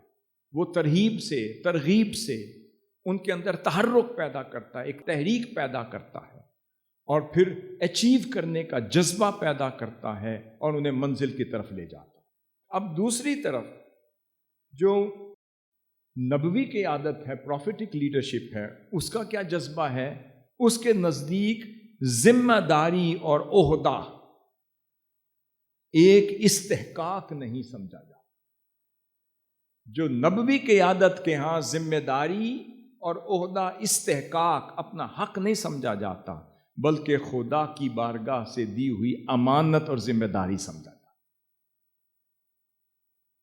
وہ ترغیب سے ان کے اندر تحرک پیدا کرتا ہے، ایک تحریک پیدا کرتا ہے، اور پھر اچیو کرنے کا جذبہ پیدا کرتا ہے اور انہیں منزل کی طرف لے جاتا ہے۔ اب دوسری طرف جو نبوی قیادت ہے، پروفیٹک لیڈرشپ ہے، اس کا کیا جذبہ ہے؟ اس کے نزدیک ذمہ داری اور عہدہ ایک استحقاق نہیں سمجھا جاتا۔ جو نبوی قیادت کے ہاں ذمہ داری اور عہدہ استحقاق، اپنا حق نہیں سمجھا جاتا، بلکہ خدا کی بارگاہ سے دی ہوئی امانت اور ذمہ داری سمجھا جاتا۔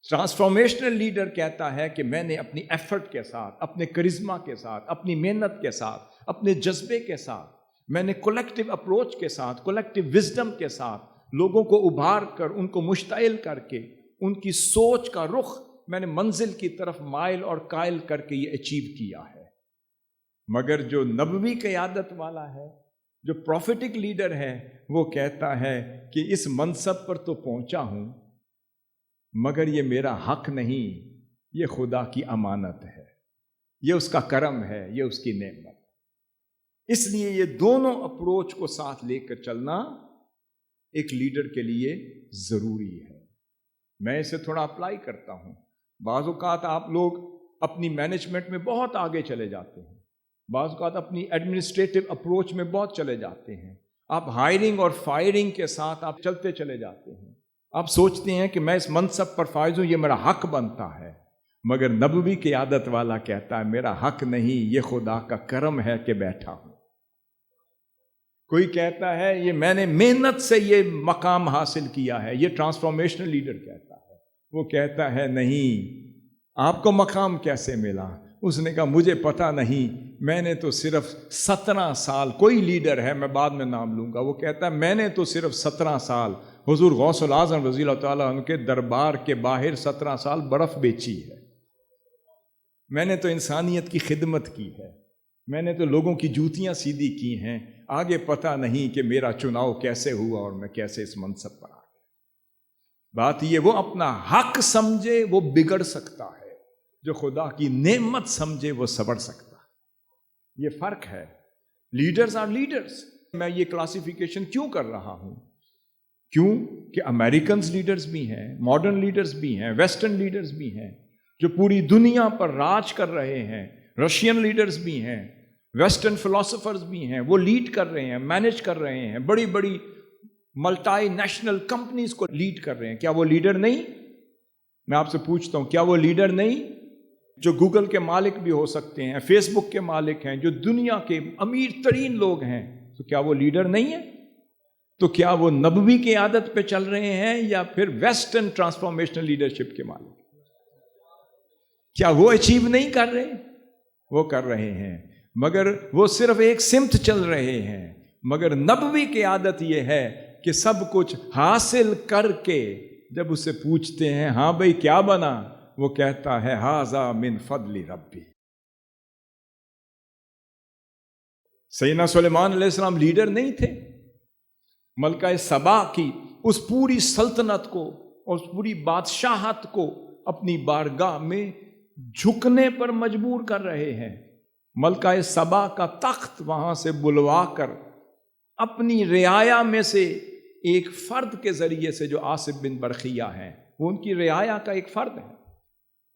ٹرانسفارمیشنل لیڈر کہتا ہے کہ میں نے اپنی ایفرٹ کے ساتھ، اپنے کرزما کے ساتھ، اپنی محنت کے ساتھ، اپنے جذبے کے ساتھ، میں نے کولیکٹیو اپروچ کے ساتھ، کولیکٹیو وزڈم کے ساتھ لوگوں کو ابھار کر، ان کو مشتعل کر کے، ان کی سوچ کا رخ میں نے منزل کی طرف مائل اور قائل کر کے یہ اچیو کیا ہے۔ مگر جو نبوی قیادت والا ہے، جو پروفیٹک لیڈر ہے، وہ کہتا ہے کہ اس منصب پر تو پہنچا ہوں، مگر یہ میرا حق نہیں، یہ خدا کی امانت ہے، یہ اس کا کرم ہے، یہ اس کی نعمت۔ اس لیے یہ دونوں اپروچ کو ساتھ لے کر چلنا ایک لیڈر کے لیے ضروری ہے۔ میں اسے تھوڑا اپلائی کرتا ہوں۔ بعض اوقات آپ لوگ اپنی مینجمنٹ میں بہت آگے چلے جاتے ہیں، بعض اوقات اپنی ایڈمنسٹریٹو اپروچ میں بہت چلے جاتے ہیں، آپ ہائرنگ اور فائرنگ کے ساتھ آپ چلتے چلے جاتے ہیں، آپ سوچتے ہیں کہ میں اس منصب پر فائز ہوں، یہ میرا حق بنتا ہے، مگر نبوی قیادت والا کہتا ہے میرا حق نہیں، یہ خدا کا کرم ہے کہ بیٹھا ہوں۔ کوئی کہتا ہے یہ میں نے محنت سے یہ مقام حاصل کیا ہے، یہ ٹرانسفارمیشنل لیڈر کہتا ہے۔ وہ کہتا ہے نہیں، آپ کو مقام کیسے ملا؟ اس نے کہا مجھے پتہ نہیں، میں نے تو صرف 17 سال، کوئی لیڈر ہے میں بعد میں نام لوں گا، وہ کہتا ہے میں نے تو صرف 17 سال حضور غوث العظم رضی اللہ تعالیٰ عنہ کے دربار کے باہر 17 سال برف بیچی ہے، میں نے تو انسانیت کی خدمت کی ہے، میں نے تو لوگوں کی جوتیاں سیدھی کی ہیں، آگے پتہ نہیں کہ میرا چناؤ کیسے ہوا اور میں کیسے اس منصب پر آ گیا۔ بات یہ وہ اپنا حق سمجھے وہ بگڑ سکتا ہے، جو خدا کی نعمت سمجھے وہ سبڑ سکتا ہے۔ یہ فرق ہے۔ Leaders are leaders. میں یہ کلاسیفیکیشن کیوں کر رہا ہوں؟ کیوں کہ امریکنز لیڈرز بھی ہیں، ماڈرن لیڈرز بھی ہیں، ویسٹرن لیڈرز بھی ہیں جو پوری دنیا پر راج کر رہے ہیں، رشین لیڈرز بھی ہیں، ویسٹرن فلاسفرز بھی ہیں، وہ لیڈ کر رہے ہیں، مینج کر رہے ہیں، بڑی بڑی ملٹی نیشنل کمپنیز کو لیڈ کر رہے ہیں۔ کیا وہ لیڈر نہیں؟ میں آپ سے پوچھتا ہوں، کیا وہ لیڈر نہیں؟ جو گوگل کے مالک بھی ہو سکتے ہیں، فیس بک کے مالک ہیں، جو دنیا کے امیر ترین لوگ ہیں، تو کیا وہ لیڈر نہیں ہیں؟ تو کیا وہ نبوی کی عادت پہ چل رہے ہیں یا پھر ویسٹرن ٹرانسفارمیشنل لیڈرشپ کے مالک؟ کیا وہ اچیو نہیں کر رہے؟ وہ کر رہے ہیں، مگر وہ صرف ایک سمت چل رہے ہیں۔ مگر نبوی کی عادت یہ ہے کہ سب کچھ حاصل کر کے جب اسے پوچھتے ہیں ہاں بھائی کیا بنا، وہ کہتا ہے ھذا من فضل ربی۔ سیدنا سلیمان علیہ السلام لیڈر نہیں تھے، ملکہ سبا کی اس پوری سلطنت کو اور اس پوری بادشاہت کو اپنی بارگاہ میں جھکنے پر مجبور کر رہے ہیں۔ ملکہ سبا کا تخت وہاں سے بلوا کر اپنی رعایا میں سے ایک فرد کے ذریعے سے، جو آصف بن برخیہ ہیں، وہ ان کی رعایا کا ایک فرد ہے،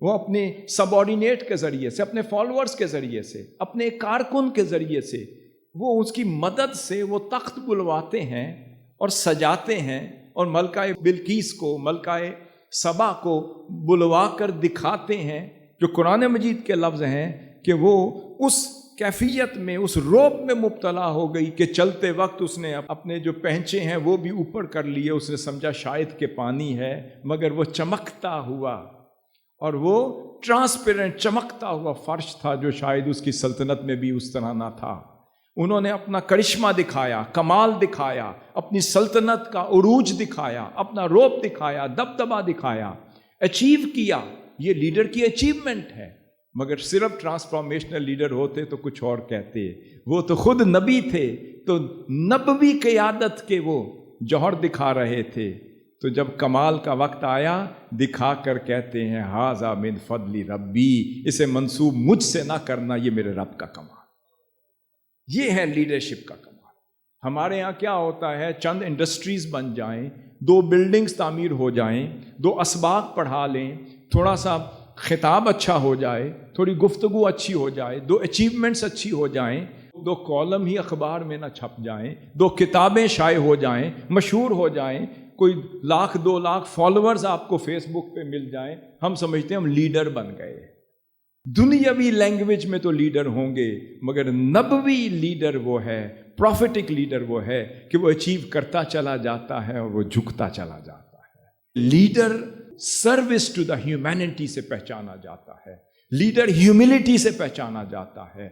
وہ اپنے سب آرڈینیٹ کے ذریعے سے، اپنے فالوورز کے ذریعے سے، اپنے کارکن کے ذریعے سے، وہ اس کی مدد سے وہ تخت بلواتے ہیں اور سجاتے ہیں، اور ملکہ بلقیس کو، ملکہ سبا کو بلوا کر دکھاتے ہیں، جو قرآن مجید کے لفظ ہیں کہ وہ اس کیفیت میں، اس روب میں مبتلا ہو گئی کہ چلتے وقت اس نے اپنے جو پہنچے ہیں وہ بھی اوپر کر لیے، اس نے سمجھا شاید کہ پانی ہے، مگر وہ چمکتا ہوا اور وہ ٹرانسپیرنٹ چمکتا ہوا فرش تھا، جو شاید اس کی سلطنت میں بھی اس طرح نہ تھا۔ انہوں نے اپنا کرشمہ دکھایا، کمال دکھایا، اپنی سلطنت کا عروج دکھایا، اپنا روب دکھایا، دبدبہ دکھایا، اچیو کیا۔ یہ لیڈر کی اچیومنٹ ہے، مگر صرف ٹرانسفارمیشنل لیڈر ہوتے تو کچھ اور کہتے۔ وہ تو خود نبی تھے، تو نبوی قیادت کے وہ جوہر دکھا رہے تھے، تو جب کمال کا وقت آیا دکھا کر کہتے ہیں ھذا من فضل ربی، اسے منسوب مجھ سے نہ کرنا، یہ میرے رب کا کمال۔ یہ ہے لیڈرشپ کا کمال۔ ہمارے ہاں کیا ہوتا ہے، چند انڈسٹریز بن جائیں، 2 بلڈنگز تعمیر ہو جائیں، 2 اسباق پڑھا لیں، تھوڑا سا خطاب اچھا ہو جائے، تھوڑی گفتگو اچھی ہو جائے، 2 اچیومنٹس اچھی ہو جائیں، 2 کالم ہی اخبار میں نہ چھپ جائیں، 2 کتابیں شائع ہو جائیں، مشہور ہو جائیں، کوئی 1,00,000 2 لاکھ فالوورز آپ کو فیس بک پہ مل جائیں، ہم سمجھتے ہیں ہم لیڈر بن گئے۔ دنیاوی لینگویج میں تو لیڈر ہوں گے، مگر نبوی لیڈر وہ ہے، پروفیٹک لیڈر وہ ہے کہ وہ اچیو کرتا چلا جاتا ہے اور وہ جھکتا چلا جاتا ہے۔ Leader service to the humanity سے پہچانا جاتا ہے، لیڈر ہیوملٹی سے پہچانا جاتا ہے،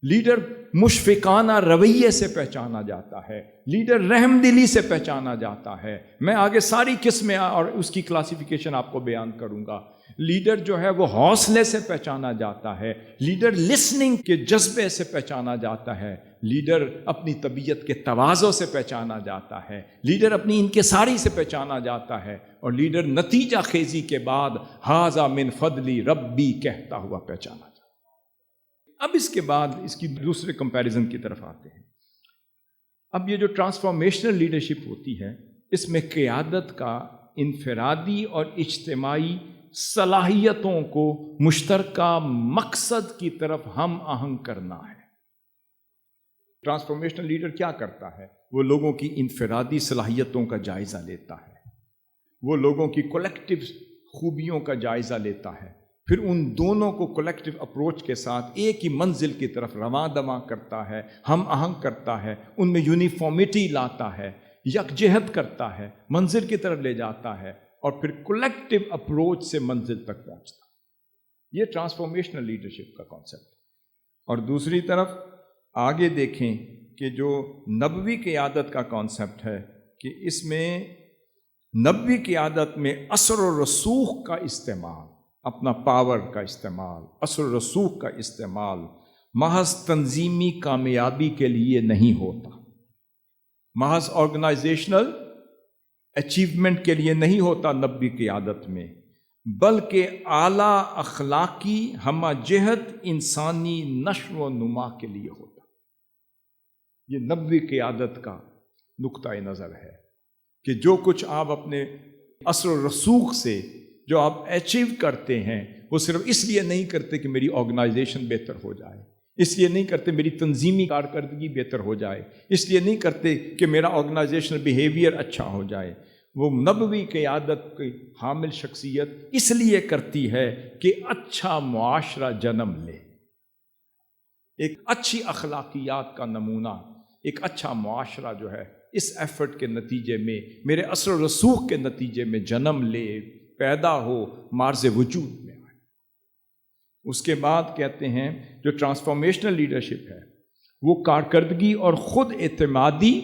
لیڈر مشفقانہ رویے سے پہچانا جاتا ہے، لیڈر رحم دلی سے پہچانا جاتا ہے۔ میں آگے ساری قسمیں اور اس کی کلاسیفیکیشن آپ کو بیان کروں گا۔ لیڈر جو ہے وہ حوصلے سے پہچانا جاتا ہے، لیڈر لسننگ کے جذبے سے پہچانا جاتا ہے، لیڈر اپنی طبیعت کے تواضع سے پہچانا جاتا ہے، لیڈر اپنی انکساری سے پہچانا جاتا ہے، اور لیڈر نتیجہ خیزی کے بعد ھذا من فضلی ربی کہتا ہوا پہچانا جاتا ہے۔ اب اس کے بعد اس کی دوسرے کمپیریزن کی طرف آتے ہیں۔ اب یہ جو ٹرانسفارمیشنل لیڈرشپ ہوتی ہے، اس میں قیادت کا انفرادی اور اجتماعی صلاحیتوں کو مشترکہ مقصد کی طرف ہم آہنگ کرنا ہے۔ ٹرانسفارمیشنل لیڈر کیا کرتا ہے؟ وہ لوگوں کی انفرادی صلاحیتوں کا جائزہ لیتا ہے، وہ لوگوں کی کولیکٹیو خوبیوں کا جائزہ لیتا ہے، پھر ان دونوں کو کولیکٹیو اپروچ کے ساتھ ایک ہی منزل کی طرف رواں دواں کرتا ہے، ہم آہنگ کرتا ہے، ان میں یونیفارمٹی لاتا ہے، یکجہت کرتا ہے، منزل کی طرف لے جاتا ہے، اور پھر کولیکٹیو اپروچ سے منزل تک پہنچتا ہے۔ یہ ٹرانسفارمیشنل لیڈرشپ کا کانسیپٹ۔ اور دوسری طرف آگے دیکھیں کہ جو نبوی قیادت کا کانسیپٹ ہے، کہ اس میں نبوی قیادت میں اثر و رسوخ کا استعمال، اپنا پاور کا استعمال، اثر و رسوخ کا استعمال محض تنظیمی کامیابی کے لیے نہیں ہوتا، محض آرگنائزیشنل اچیومنٹ کے لیے نہیں ہوتا نبوی قیادت میں، بلکہ اعلیٰ اخلاقی ہمہ جہت انسانی نشو و نما کے لیے ہوتا۔ یہ نبوی قیادت کا نقطہ نظر ہے کہ جو کچھ آپ اپنے اثر و رسوخ سے جو آپ اچیو کرتے ہیں، وہ صرف اس لیے نہیں کرتے کہ میری آرگنائزیشن بہتر ہو جائے، اس لیے نہیں کرتے میری تنظیمی کارکردگی بہتر ہو جائے، اس لیے نہیں کرتے کہ میرا آرگنائزیشنل بیہیویئر اچھا ہو جائے۔ وہ نبوی قیادت کی حامل شخصیت اس لیے کرتی ہے کہ اچھا معاشرہ جنم لے، ایک اچھی اخلاقیات کا نمونہ، ایک اچھا معاشرہ جو ہے اس ایفرٹ کے نتیجے میں، میرے اثر و رسوخ کے نتیجے میں جنم لے، پیدا ہو، مارز وجود میں آئے۔ اس کے بعد کہتے ہیں جو ٹرانسفارمیشنل لیڈرشپ ہے وہ کارکردگی اور خود اعتمادی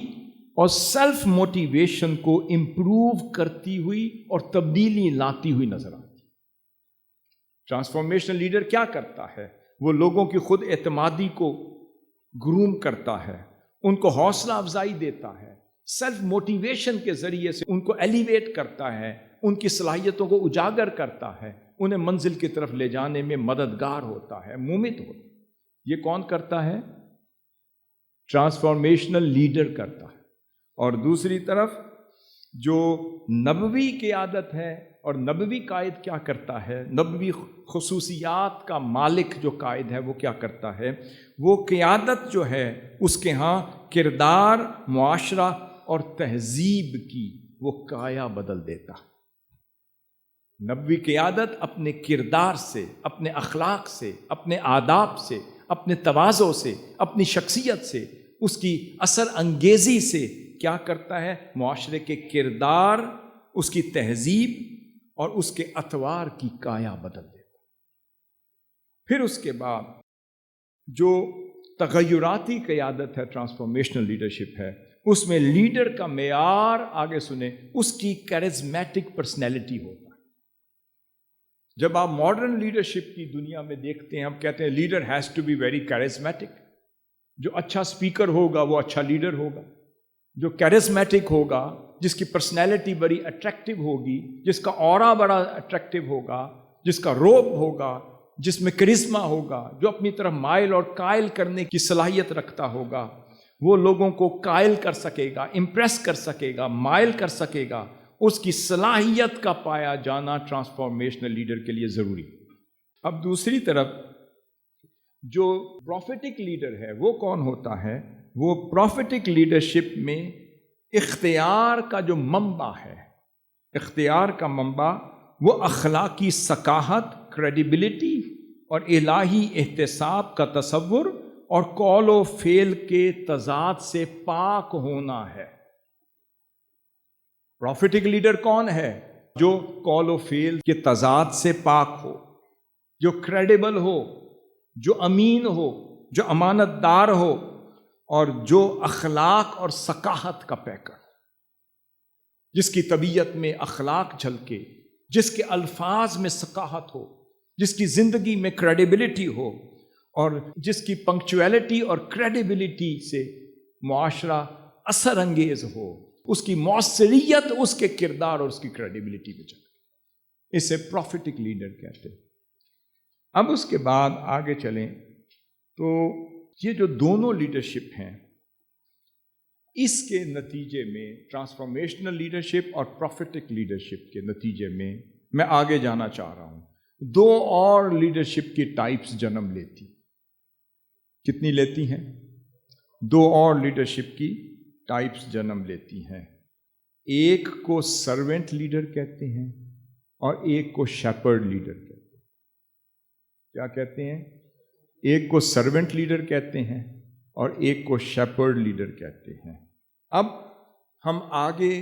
اور سیلف موٹیویشن کو امپروو کرتی ہوئی اور تبدیلی لاتی ہوئی نظر آتی ہے۔ ٹرانسفارمیشنل لیڈر کیا کرتا ہے؟ وہ لوگوں کی خود اعتمادی کو گروم کرتا ہے، ان کو حوصلہ افزائی دیتا ہے، سیلف موٹیویشن کے ذریعے سے ان کو ایلیویٹ کرتا ہے، ان کی صلاحیتوں کو اجاگر کرتا ہے، انہیں منزل کی طرف لے جانے میں مددگار ہوتا ہے، مومد ہوتا ہے۔ یہ کون کرتا ہے؟ ٹرانسفارمیشنل لیڈر کرتا ہے۔ اور دوسری طرف جو نبوی قیادت ہے، اور نبوی قائد کیا کرتا ہے؟ نبوی خصوصیات کا مالک جو قائد ہے وہ کیا کرتا ہے؟ وہ قیادت جو ہے اس کے ہاں کردار، معاشرہ اور تہذیب کی وہ کایا بدل دیتا ہے۔ نبوی قیادت اپنے کردار سے، اپنے اخلاق سے، اپنے آداب سے، اپنے تواضع سے، اپنی شخصیت سے، اس کی اثر انگیزی سے کیا کرتا ہے؟ معاشرے کے کردار، اس کی تہذیب اور اس کے اطوار کی کایا بدل دیتا۔ پھر اس کے بعد جو تغیراتی قیادت ہے، ٹرانسفارمیشنل لیڈرشپ ہے، اس میں لیڈر کا معیار آگے سنیں، اس کی کیرزمیٹک پرسنالٹی ہوتا ہے۔ جب آپ ماڈرن لیڈرشپ کی دنیا میں دیکھتے ہیں، ہم کہتے ہیں leader has to be very charismatic. جو اچھا اسپیکر ہوگا وہ اچھا لیڈر ہوگا، جو کیرزمیٹک ہوگا، جس کی پرسنالٹی بڑی اٹریکٹیو ہوگی، جس کا اورا بڑا اٹریکٹیو ہوگا، جس کا روب ہوگا، جس میں کرزما ہوگا، جو اپنی طرف مائل اور قائل کرنے کی صلاحیت رکھتا ہوگا، وہ لوگوں کو قائل کر سکے گا، امپریس کر سکے گا، مائل کر سکے گا۔ اس کی صلاحیت کا پایا جانا ٹرانسفارمیشنل لیڈر کے لیے ضروری۔ اب دوسری طرف جو پروفیٹک لیڈر ہے وہ کون ہوتا ہے؟ وہ پروفیٹک لیڈرشپ میں اختیار کا جو منبع ہے، اختیار کا منبع وہ اخلاقی ثقافت، کریڈیبلٹی اور الہی احتساب کا تصور اور قول و فعل کے تضاد سے پاک ہونا ہے۔ پروفیٹک لیڈر کون ہے؟ جو قول و فعل کے تضاد سے پاک ہو، جو کریڈیبل ہو، جو امین ہو، جو امانت دار ہو، اور جو اخلاق اور ثقافت کا پیکر، جس کی طبیعت میں اخلاق جھلکے، جس کے الفاظ میں ثقافت ہو، جس کی زندگی میں کریڈیبلٹی ہو، اور جس کی پنکچویلٹی اور کریڈیبلٹی سے معاشرہ اثر انگیز ہو، اس کی مؤثریت اس کے کردار اور اس کی کریڈیبلٹی میں چلے، اسے پروفیٹک لیڈر کہتے ہیں۔ اب اس کے بعد آگے چلیں تو یہ جو دونوں لیڈرشپ ہیں، اس کے نتیجے میں ٹرانسفارمیشنل لیڈرشپ اور پروفیٹک لیڈرشپ کے نتیجے میں آگے جانا چاہ رہا ہوں، دو اور لیڈرشپ کی ٹائپس جنم لیتی۔ کتنی لیتی ہیں؟ دو اور لیڈرشپ کی ٹائپس جنم لیتی ہیں۔ ایک کو سرونٹ لیڈر کہتے ہیں اور ایک کو شیپرڈ لیڈر کہتے ہیں۔ کیا کہتے ہیں؟ ایک کو سرونٹ لیڈر کہتے ہیں اور ایک کو شیپرڈ لیڈر کہتے ہیں۔ اب ہم آگے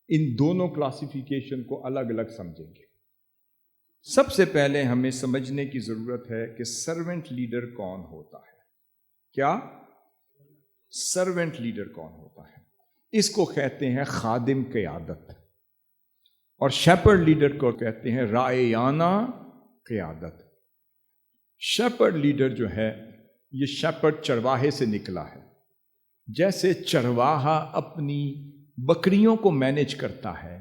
ان دونوں کلاسیفیکیشن کو الگ الگ سمجھیں گے۔ سب سے پہلے ہمیں سمجھنے کی ضرورت ہے کہ سرونٹ لیڈر کون ہوتا ہے۔ کیا؟ سرونٹ لیڈر کون ہوتا ہے؟ اس کو کہتے ہیں خادم قیادت، اور شیپرڈ لیڈر کو کہتے ہیں رعیانہ قیادت۔ شیپرڈ لیڈر جو ہے، یہ شیپرڈ چرواہے سے نکلا ہے۔ جیسے چرواہا اپنی بکریوں کو مینیج کرتا ہے،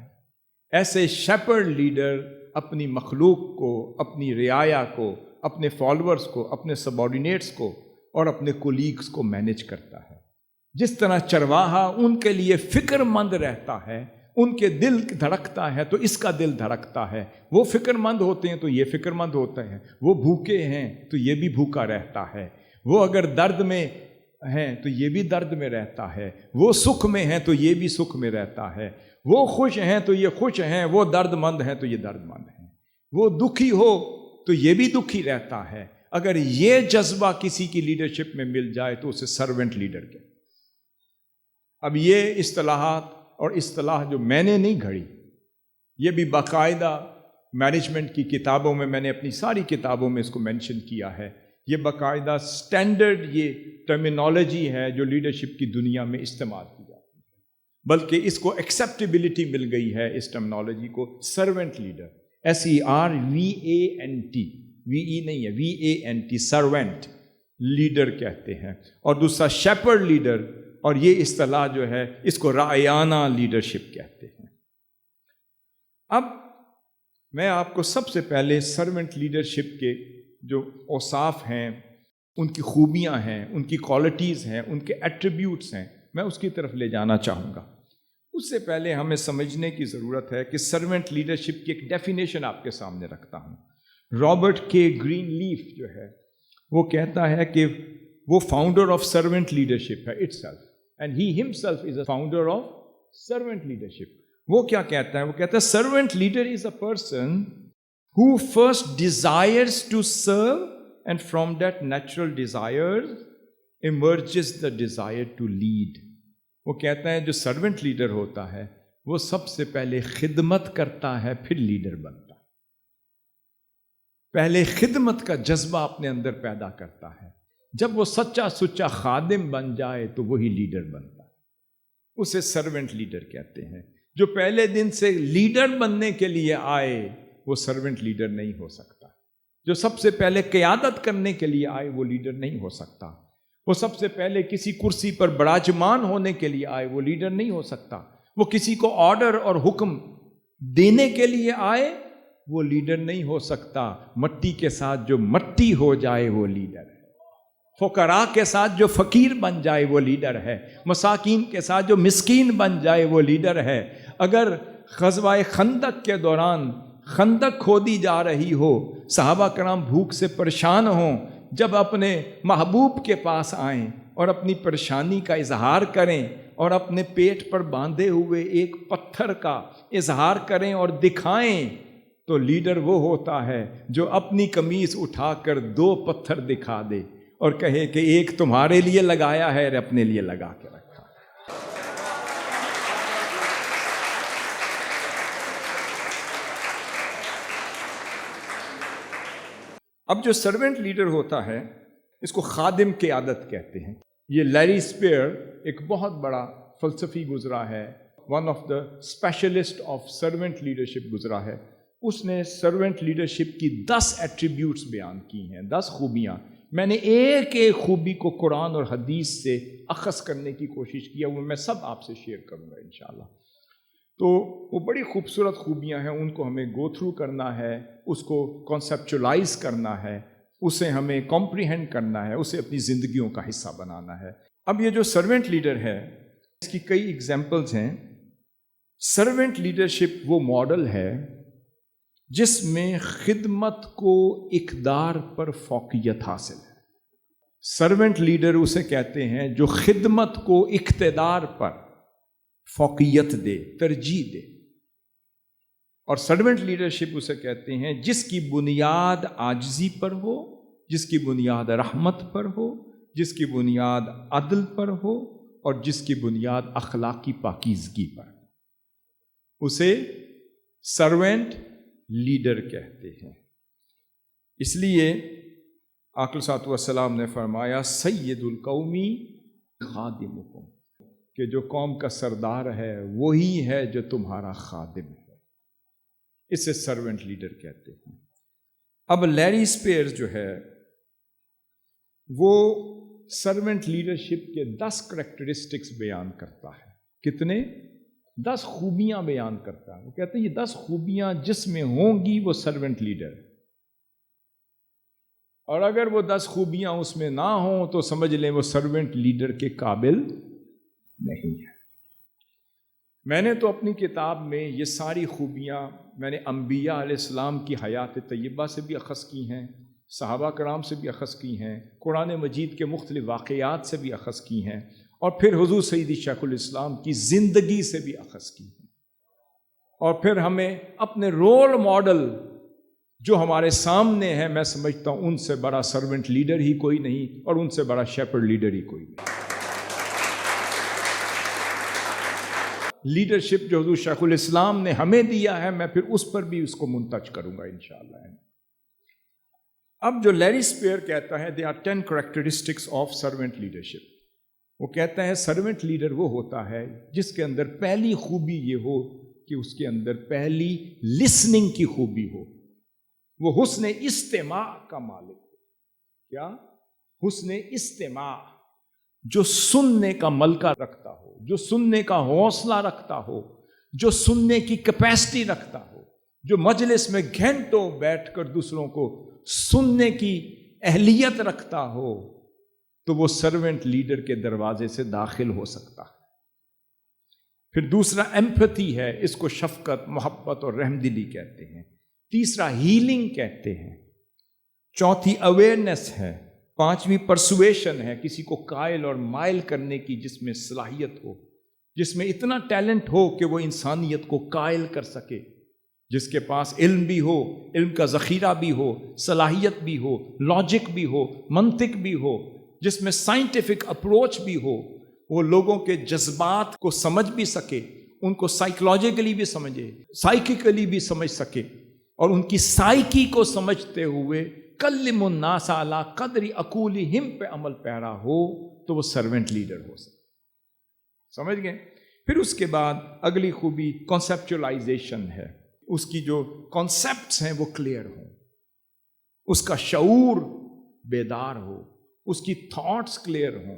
ایسے شیپرڈ لیڈر اپنی مخلوق کو، اپنی رعایا کو، اپنے فالورز کو، اپنے سبارڈینیٹس کو اور اپنے کولیگز کو مینیج کرتا ہے۔ جس طرح چرواہا ان کے لیے فکر مند رہتا ہے، ان کے دل دھڑکتا ہے تو اس کا دل دھڑکتا ہے، وہ فکر مند ہوتے ہیں تو یہ فکر مند ہوتا ہے، وہ بھوکے ہیں تو یہ بھی بھوکا رہتا ہے، وہ اگر درد میں ہیں تو یہ بھی درد میں رہتا ہے، وہ سکھ میں ہیں تو یہ بھی سکھ میں رہتا ہے، وہ خوش ہیں تو یہ خوش ہیں، وہ درد مند ہیں تو یہ درد مند ہیں، وہ دکھی ہو تو یہ بھی دکھی رہتا ہے۔ اگر یہ جذبہ کسی کی لیڈرشپ میں مل جائے تو اسے سرونٹ لیڈر کہتے ہیں۔ اب یہ اصطلاحات اور اصطلاح جو میں نے نہیں گھڑی، یہ بھی باقاعدہ مینجمنٹ کی کتابوں میں نے اپنی ساری کتابوں میں اس کو مینشن کیا ہے۔ یہ باقاعدہ سٹینڈرڈ یہ ٹرمینالوجی ہے جو لیڈرشپ کی دنیا میں استعمال کی جاتی ہے، بلکہ اس کو ایکسیپٹیبلٹی مل گئی ہے اس ٹرمینالوجی کو۔ سرونٹ لیڈر، SERVANT، VE نہیں ہے، VANT، سرونٹ لیڈر کہتے ہیں۔ اور دوسرا شیپرڈ لیڈر، اور یہ اصطلاح جو ہے اس کو رعیانہ لیڈرشپ کہتے ہیں۔ اب میں آپ کو سب سے پہلے سرونٹ لیڈرشپ کے جو اوصاف ہیں، ان کی خوبیاں ہیں، ان کی کوالٹیز ہیں، ان کے ایٹریبیوٹس ہیں، میں اس کی طرف لے جانا چاہوں گا۔ اس سے پہلے ہمیں سمجھنے کی ضرورت ہے کہ سرونٹ لیڈرشپ کی ایک ڈیفینیشن آپ کے سامنے رکھتا ہوں۔ رابرٹ کے گرین لیف جو ہے وہ کہتا ہے کہ وہ فاؤنڈر آف سرونٹ لیڈرشپ ہے it self, and he himself is a founder of servant leadership. وہ کیا کہتا ہے؟ وہ کہتا ہے servant leader is a person who first desires to serve and from that natural desire emerges the desire to lead۔ وہ کہتا ہے جو سرونٹ لیڈر ہوتا ہے وہ سب سے پہلے خدمت کرتا ہے، پھر لیڈر بنتا ہے۔ پہلے خدمت کا جذبہ اپنے اندر پیدا کرتا ہے، جب وہ سچا سچا خادم بن جائے تو وہی لیڈر بنتا ہے، اسے سرونٹ لیڈر کہتے ہیں۔ جو پہلے دن سے لیڈر بننے کے لیے آئے وہ سرونٹ لیڈر نہیں ہو سکتا۔ جو سب سے پہلے قیادت کرنے کے لیے آئے وہ لیڈر نہیں ہو سکتا۔ وہ سب سے پہلے کسی کرسی پر براجمان ہونے کے لیے آئے وہ لیڈر نہیں ہو سکتا۔ وہ کسی کو آرڈر اور حکم دینے کے لیے آئے وہ لیڈر نہیں ہو سکتا۔ مٹی کے ساتھ جو مٹی ہو جائے وہ لیڈر ہے، فقراء کے ساتھ جو فقیر بن جائے وہ لیڈر ہے، مساکین کے ساتھ جو مسکین بن جائے وہ لیڈر ہے۔ اگر غزوہ خندق کے دوران خندق کھودی جا رہی ہو، صحابہ کرام بھوک سے پریشان ہوں، جب اپنے محبوب کے پاس آئیں اور اپنی پریشانی کا اظہار کریں اور اپنے پیٹ پر باندھے ہوئے ایک پتھر کا اظہار کریں اور دکھائیں، تو لیڈر وہ ہوتا ہے جو اپنی قمیص اٹھا کر 2 پتھر دکھا دے اور کہے کہ ایک تمہارے لیے لگایا ہے اور اپنے لیے لگا کے رکھا۔ اب جو سرونٹ لیڈر ہوتا ہے اس کو خادم قیادت کہتے ہیں۔ یہ لیری اسپیئر ایک بہت بڑا فلسفی گزرا ہے، one of the specialist of servant leadership گزرا ہے۔ اس نے سرونٹ لیڈرشپ کی 10 ایٹریبیوٹس بیان کی ہیں، 10 خوبیاں۔ میں نے ایک ایک خوبی کو قرآن اور حدیث سے اخذ کرنے کی کوشش کیا، وہ میں سب آپ سے شیئر کروں گا انشاءاللہ۔ تو وہ بڑی خوبصورت خوبیاں ہیں، ان کو ہمیں گو تھرو کرنا ہے، اس کو کانسیپچولائز کرنا ہے، اسے ہمیں کمپریہینڈ کرنا ہے، اسے اپنی زندگیوں کا حصہ بنانا ہے۔ اب یہ جو سرونٹ لیڈر ہے اس کی کئی ایگزامپلز ہیں۔ سرونٹ لیڈرشپ وہ ماڈل ہے جس میں خدمت کو اقدار پر فوقیت حاصل ہے۔ سرونٹ لیڈر اسے کہتے ہیں جو خدمت کو اقتدار پر فوقیت دے، ترجیح دے، اور سرونٹ لیڈرشپ اسے کہتے ہیں جس کی بنیاد عاجزی پر ہو، جس کی بنیاد رحمت پر ہو، جس کی بنیاد عدل پر ہو، اور جس کی بنیاد اخلاقی پاکیزگی پر۔ اسے سرونٹ لیڈر کہتے ہیں۔ اس لیے آقا صلی اللہ علیہ وسلم نے فرمایا سید القومی خادمکم، کہ جو قوم کا سردار ہے وہی ہے جو تمہارا خادم ہے۔ اسے سرونٹ لیڈر کہتے ہیں۔ اب لیری اسپیئر جو ہے وہ سرونٹ لیڈرشپ کے 10 کریکٹرسٹکس بیان کرتا ہے۔ کتنے؟ 10 خوبیاں بیان کرتا ہے۔ وہ کہتے ہیں یہ 10 خوبیاں جس میں ہوں گی وہ سرونٹ لیڈر ہے، اور اگر وہ 10 خوبیاں اس میں نہ ہوں تو سمجھ لیں وہ سرونٹ لیڈر کے قابل نہیں ہے۔ میں نے تو اپنی کتاب میں یہ ساری خوبیاں میں نے انبیاء علیہ السلام کی حیات طیبہ سے بھی اخذ کی ہیں، صحابہ کرام سے بھی اخذ کی ہیں، قرآن مجید کے مختلف واقعات سے بھی اخذ کی ہیں، اور پھر حضور سیدی شیخ الاسلام کی زندگی سے بھی اخذ کی ہیں۔ اور پھر ہمیں اپنے رول ماڈل جو ہمارے سامنے ہیں، میں سمجھتا ہوں ان سے بڑا سرونٹ لیڈر ہی کوئی نہیں، اور ان سے بڑا شیپرڈ لیڈر ہی کوئی نہیں۔ لیڈرشپ جو حضور شیخ الاسلام نے ہمیں دیا ہے، میں پھر اس پر بھی اس کو منتج کروں گا انشاءاللہ۔ اب جو لیری اسپیئر کہتا ہے they are 10 characteristics of servant leadership, وہ کہتا ہے سرونٹ لیڈر وہ ہوتا ہے جس کے اندر پہلی خوبی یہ ہو کہ اس کے اندر پہلی لسننگ کی خوبی ہو، وہ حسن استماع کا مالک ہو۔ کیا؟ حسن استماع، جو سننے کا ملکہ رکھتا ہو، جو سننے کا حوصلہ رکھتا ہو، جو سننے کی کیپیسٹی رکھتا ہو، جو مجلس میں گھنٹوں بیٹھ کر دوسروں کو سننے کی اہلیت رکھتا ہو، تو وہ سرونٹ لیڈر کے دروازے سے داخل ہو سکتا ہے۔ پھر دوسرا ایمپتھی ہے، اس کو شفقت، محبت اور رحم دلی کہتے ہیں۔ تیسرا ہیلنگ کہتے ہیں۔ چوتھی اویئرنیس ہے۔ پانچویں پرسویشن ہے، کسی کو قائل اور مائل کرنے کی جس میں صلاحیت ہو، جس میں اتنا ٹیلنٹ ہو کہ وہ انسانیت کو قائل کر سکے، جس کے پاس علم بھی ہو، علم کا ذخیرہ بھی ہو، صلاحیت بھی ہو، لاجک بھی ہو، منطق بھی ہو، جس میں سائنٹیفک اپروچ بھی ہو، وہ لوگوں کے جذبات کو سمجھ بھی سکے، ان کو سائیکولوجیکلی بھی سمجھے، سائیکیکلی بھی سمجھ سکے، اور ان کی سائیکی کو سمجھتے ہوئے کلم الناس علی قدر عقولہم پہ عمل پیرا ہو، تو وہ سرونٹ لیڈر ہو سکتا۔ سمجھ گئے؟ پھر اس کے بعد اگلی خوبی کنسیپچولائزیشن ہے، اس کی جو کانسیپٹس ہیں وہ کلیئر ہوں، اس کا شعور بیدار ہو، اس کی تھاٹس کلیئر ہوں،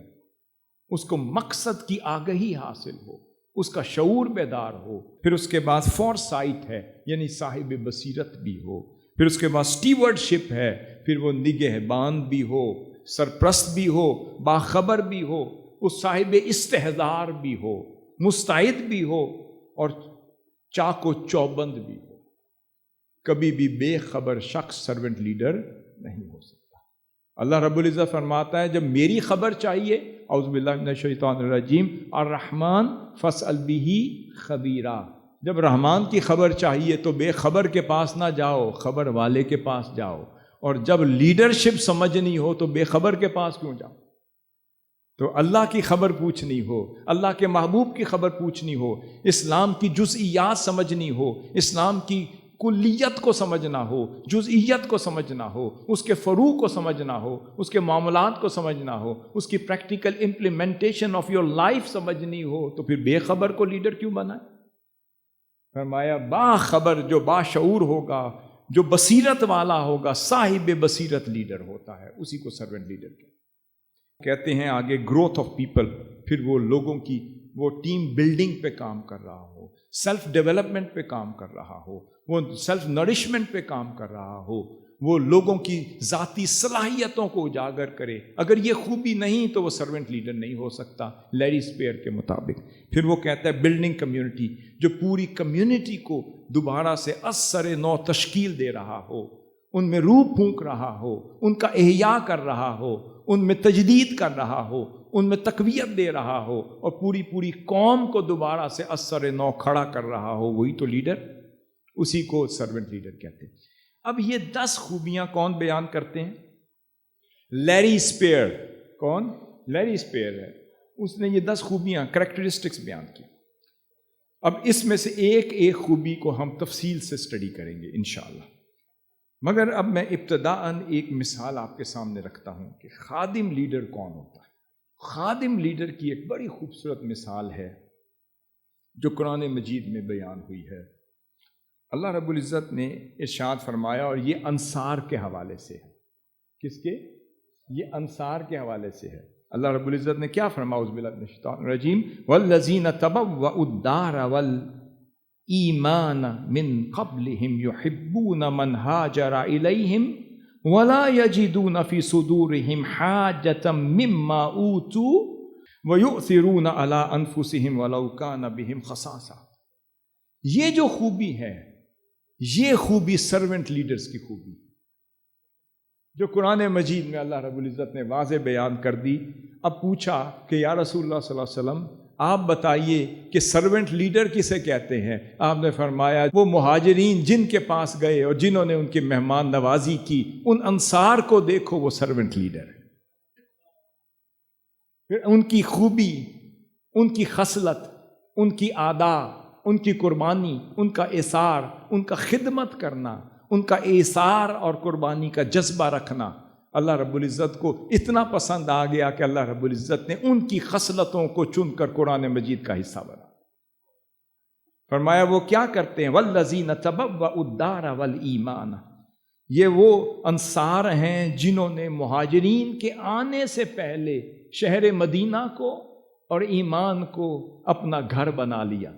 اس کو مقصد کی آگہی حاصل ہو، اس کا شعور بیدار ہو۔ پھر اس کے بعد فور سائٹ ہے، یعنی صاحب بصیرت بھی ہو۔ پھر اس کے بعد سٹیورڈشپ ہے، پھر وہ نگہبان بھی ہو، سرپرست بھی ہو، باخبر بھی ہو، اس صاحب استحضار بھی ہو، مستعد بھی ہو، اور چاق و چوبند بھی ہو۔ کبھی بھی بے خبر شخص سرونٹ لیڈر نہیں ہو سکتا۔ اللہ رب العزت فرماتا ہے جب میری خبر چاہیے، اعوذ باللہ من الشیطان الرجیم، الرحمن فاسأل بہ خبیرا، جب رحمان کی خبر چاہیے تو بے خبر کے پاس نہ جاؤ، خبر والے کے پاس جاؤ، اور جب لیڈرشپ سمجھنی ہو تو بے خبر کے پاس کیوں جاؤ؟ تو اللہ کی خبر پوچھنی ہو، اللہ کے محبوب کی خبر پوچھنی ہو، اسلام کی جزئیات سمجھنی ہو، اسلام کی کلیت کو سمجھنا ہو، جزئیت کو سمجھنا ہو، اس کے فروع کو سمجھنا ہو، اس کے معاملات کو سمجھنا ہو، اس کی practical implementation of your life سمجھنی ہو، تو پھر بے خبر کو لیڈر کیوں بنائے؟ فرمایا باخبر جو باشعور ہوگا، جو بصیرت والا ہوگا، صاحب بصیرت لیڈر ہوتا ہے، اسی کو سرونٹ لیڈر کہتے ہیں۔ آگے گروتھ آف پیپل، پھر وہ لوگوں کی وہ ٹیم بلڈنگ پہ کام کر رہا ہو، سیلف ڈیولپمنٹ پہ کام کر رہا ہو، وہ سیلف نرشمنٹ پہ کام کر رہا ہو، وہ لوگوں کی ذاتی صلاحیتوں کو اجاگر کرے۔ اگر یہ خوبی نہیں تو وہ سرونٹ لیڈر نہیں ہو سکتا لیری اسپیئر کے مطابق۔ پھر وہ کہتا ہے بلڈنگ کمیونٹی، جو پوری کمیونٹی کو دوبارہ سے از سر نو تشکیل دے رہا ہو، ان میں روح پھونک رہا ہو، ان کا احیاء کر رہا ہو، ان میں تجدید کر رہا ہو، ان میں تقویت دے رہا ہو، اور پوری قوم کو دوبارہ سے از سر نو کھڑا کر رہا ہو، وہی تو لیڈر، اسی کو سرونٹ لیڈر کہتے ہیں۔ اب یہ 10 خوبیاں کون بیان کرتے ہیں؟ Larry Spear. کون؟ لیری اسپیئر ہے، اس نے یہ 10 خوبیاں، کریکٹرسٹکس بیان کی۔ اب اس میں سے ایک ایک خوبی کو ہم تفصیل سے اسٹڈی کریں گے انشاءاللہ، مگر اب میں ابتداً ایک مثال آپ کے سامنے رکھتا ہوں کہ خادم لیڈر کون ہوتا ہے۔ خادم لیڈر کی ایک بڑی خوبصورت مثال ہے جو قرآن مجید میں بیان ہوئی ہے۔ اللہ رب العزت نے ارشاد فرمایا، اور یہ انصار کے حوالے سے ہے۔ کس کے؟ یہ انصار کے حوالے سے ہے۔ اللہ رب العزت نے کیا فرمایا؟ اعوذ باللہ من الشیطان الرجیم، والذین تبوؤا الدار والایمان من قبلہم یحبون من ہاجر الیہم ولا یجدون فی صدورہم حاجۃ مما اوتوا ویؤثرون علی انفسہم ولو کان بہم خصاصہ۔ یہ جو خوبی ہے، یہ خوبی سرونٹ لیڈرز کی خوبی جو قرآن مجید میں اللہ رب العزت نے واضح بیان کر دی۔ اب پوچھا کہ یا رسول اللہ صلی اللہ علیہ وسلم آپ بتائیے کہ سرونٹ لیڈر کسے کہتے ہیں؟ آپ نے فرمایا وہ مہاجرین جن کے پاس گئے اور جنہوں نے ان کی مہمان نوازی کی، ان انصار کو دیکھو، وہ سرونٹ لیڈر ہے۔ پھر ان کی خوبی، ان کی خصلت، ان کی ادا، ان کی قربانی، ان کا ایثار، ان کا خدمت کرنا، ان کا ایثار اور قربانی کا جذبہ رکھنا اللہ رب العزت کو اتنا پسند آ گیا کہ اللہ رب العزت نے ان کی خصلتوں کو چن کر قرآن مجید کا حصہ بنا۔ فرمایا وہ کیا کرتے ہیں؟ والذین تبوؤا الدار والایمان، یہ وہ انصار ہیں جنہوں نے مہاجرین کے آنے سے پہلے شہر مدینہ کو اور ایمان کو اپنا گھر بنا لیا.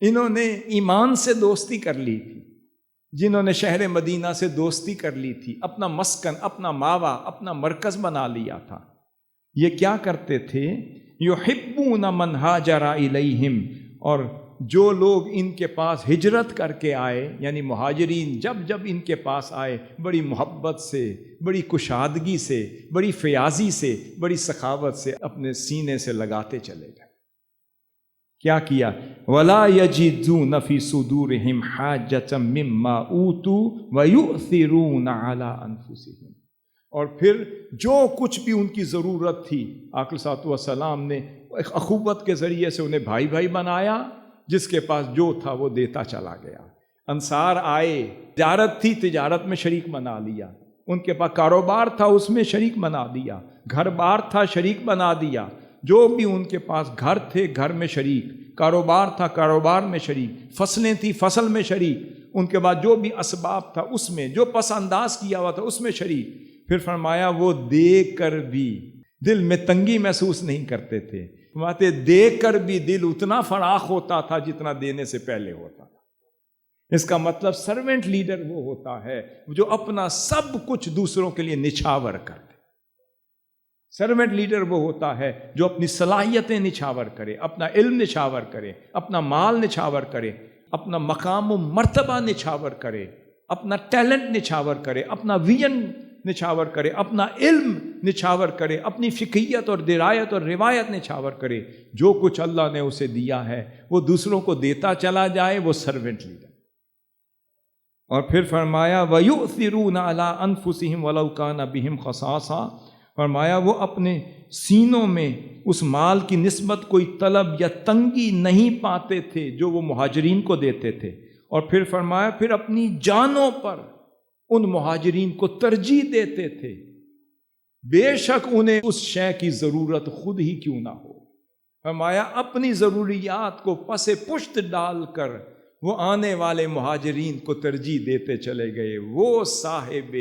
انہوں نے ایمان سے دوستی کر لی تھی، جنہوں نے شہر مدینہ سے دوستی کر لی تھی، اپنا مسکن، اپنا ماوا، اپنا مرکز بنا لیا تھا. یہ کیا کرتے تھے؟ یحبون من ہاجر الیہم، اور جو لوگ ان کے پاس ہجرت کر کے آئے، یعنی مہاجرین جب ان کے پاس آئے، بڑی محبت سے، بڑی کشادگی سے، بڑی فیاضی سے، بڑی سخاوت سے اپنے سینے سے لگاتے چلے گئے. کیا کیا؟ وَلَا يَجِدُونَ فِي صُدُورِهِمْ حَاجَةً مِّمَّا أُوتُوا وَيُؤْثِرُونَ عَلَىٰ أَنفُسِهِمْ. اور پھر جو کچھ بھی ان کی ضرورت تھی، آقا صلی اللہ علیہ وسلم نے ایک اخوت کے ذریعے سے انہیں بھائی بھائی بنایا، جس کے پاس جو تھا وہ دیتا چلا گیا. انصار آئے، تجارت تھی، تجارت میں شریک بنا لیا. ان کے پاس کاروبار تھا، اس میں شریک بنا دیا. گھر بار تھا، شریک بنا دیا. جو بھی ان کے پاس گھر تھے، گھر میں شریک. کاروبار تھا، کاروبار میں شریک. فصلیں تھی، فصل میں شریک. ان کے بعد جو بھی اسباب تھا اس میں، جو پس انداز کیا ہوا تھا اس میں شریک. پھر فرمایا وہ دے کر بھی دل میں تنگی محسوس نہیں کرتے تھے. فرماتے دے کر بھی دل اتنا فراخ ہوتا تھا جتنا دینے سے پہلے ہوتا تھا. اس کا مطلب سرونٹ لیڈر وہ ہوتا ہے جو اپنا سب کچھ دوسروں کے لیے نچھاور کر دے. سرونٹ لیڈر وہ ہوتا ہے جو اپنی صلاحیتیں نچھاور کرے، اپنا علم نچھاور کرے، اپنا مال نچھاور کرے، اپنا مقام و مرتبہ نچھاور کرے، اپنا ٹیلنٹ نچھاور کرے، اپنا ویژن نچھاور کرے، اپنا علم نچھاور کرے، اپنی فقہیت اور درایت اور روایت نچھاور کرے. جو کچھ اللہ نے اسے دیا ہے وہ دوسروں کو دیتا چلا جائے، وہ سرونٹ لیڈر. اور پھر فرمایا وَيُؤْثِرُونَ عَلَىٰ أَنفُسِهِمْ وَلَوْ كَانَ بِهِمْ خَصَاصَةٌ. فرمایا وہ اپنے سینوں میں اس مال کی نسبت کوئی طلب یا تنگی نہیں پاتے تھے جو وہ مہاجرین کو دیتے تھے. اور پھر فرمایا پھر اپنی جانوں پر ان مہاجرین کو ترجیح دیتے تھے، بے شک انہیں اس شے کی ضرورت خود ہی کیوں نہ ہو. فرمایا اپنی ضروریات کو پس پشت ڈال کر وہ آنے والے مہاجرین کو ترجیح دیتے چلے گئے. وہ صاحب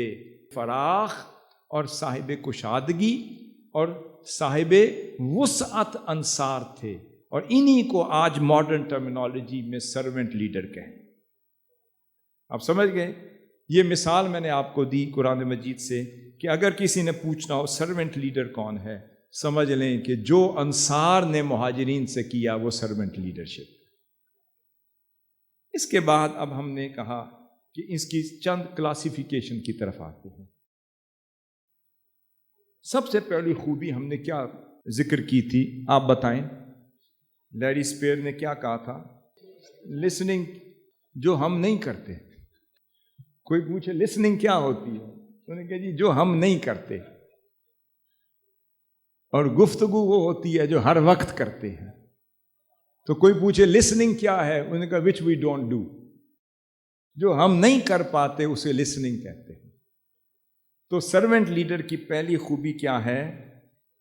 فراخ اور صاحب کشادگی اور صاحب وسعت انصار تھے، اور انہی کو آج ماڈرن ٹرمینالوجی میں سرونٹ لیڈر کہیں. آپ سمجھ گئے؟ یہ مثال میں نے آپ کو دی قرآن مجید سے کہ اگر کسی نے پوچھنا ہو سرونٹ لیڈر کون ہے، سمجھ لیں کہ جو انصار نے مہاجرین سے کیا وہ سرونٹ لیڈرشپ. اس کے بعد اب ہم نے کہا کہ اس کی چند کلاسیفیکیشن کی طرف آتے ہیں. سب سے پہلی خوبی ہم نے کیا ذکر کی تھی، آپ بتائیں؟ لیری اسپیئر نے کیا کہا تھا؟ لسننگ، جو ہم نہیں کرتے. کوئی پوچھے لسننگ کیا ہوتی ہے، انہوں نے کہا جی جو ہم نہیں کرتے. اور گفتگو وہ ہوتی ہے جو ہر وقت کرتے ہیں. تو کوئی پوچھے لسننگ کیا ہے، انہوں نے کہا وچ وی ڈونٹ ڈو. جو ہم نہیں کر پاتے اسے لسننگ کہتے ہیں. تو سرونٹ لیڈر کی پہلی خوبی کیا ہے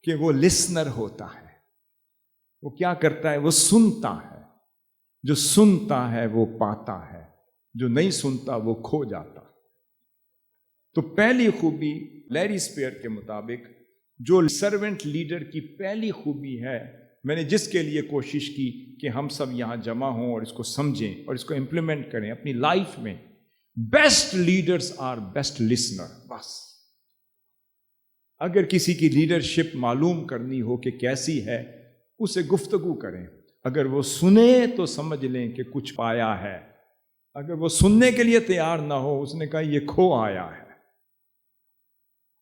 کہ وہ لسنر ہوتا ہے. وہ کیا کرتا ہے؟ وہ سنتا ہے. جو سنتا ہے وہ پاتا ہے، جو نہیں سنتا وہ کھو جاتا. تو پہلی خوبی لیری اسپیئر کے مطابق جو سرونٹ لیڈر کی پہلی خوبی ہے، میں نے جس کے لیے کوشش کی کہ ہم سب یہاں جمع ہوں اور اس کو سمجھیں اور اس کو امپلیمنٹ کریں اپنی لائف میں. Best leaders are best listener. بس اگر کسی کی لیڈرشپ معلوم کرنی ہو کہ کیسی ہے، اسے گفتگو کریں. اگر وہ سنے تو سمجھ لیں کہ کچھ پایا ہے. اگر وہ سننے کے لیے تیار نہ ہو، اس نے کہا یہ کھو آیا ہے.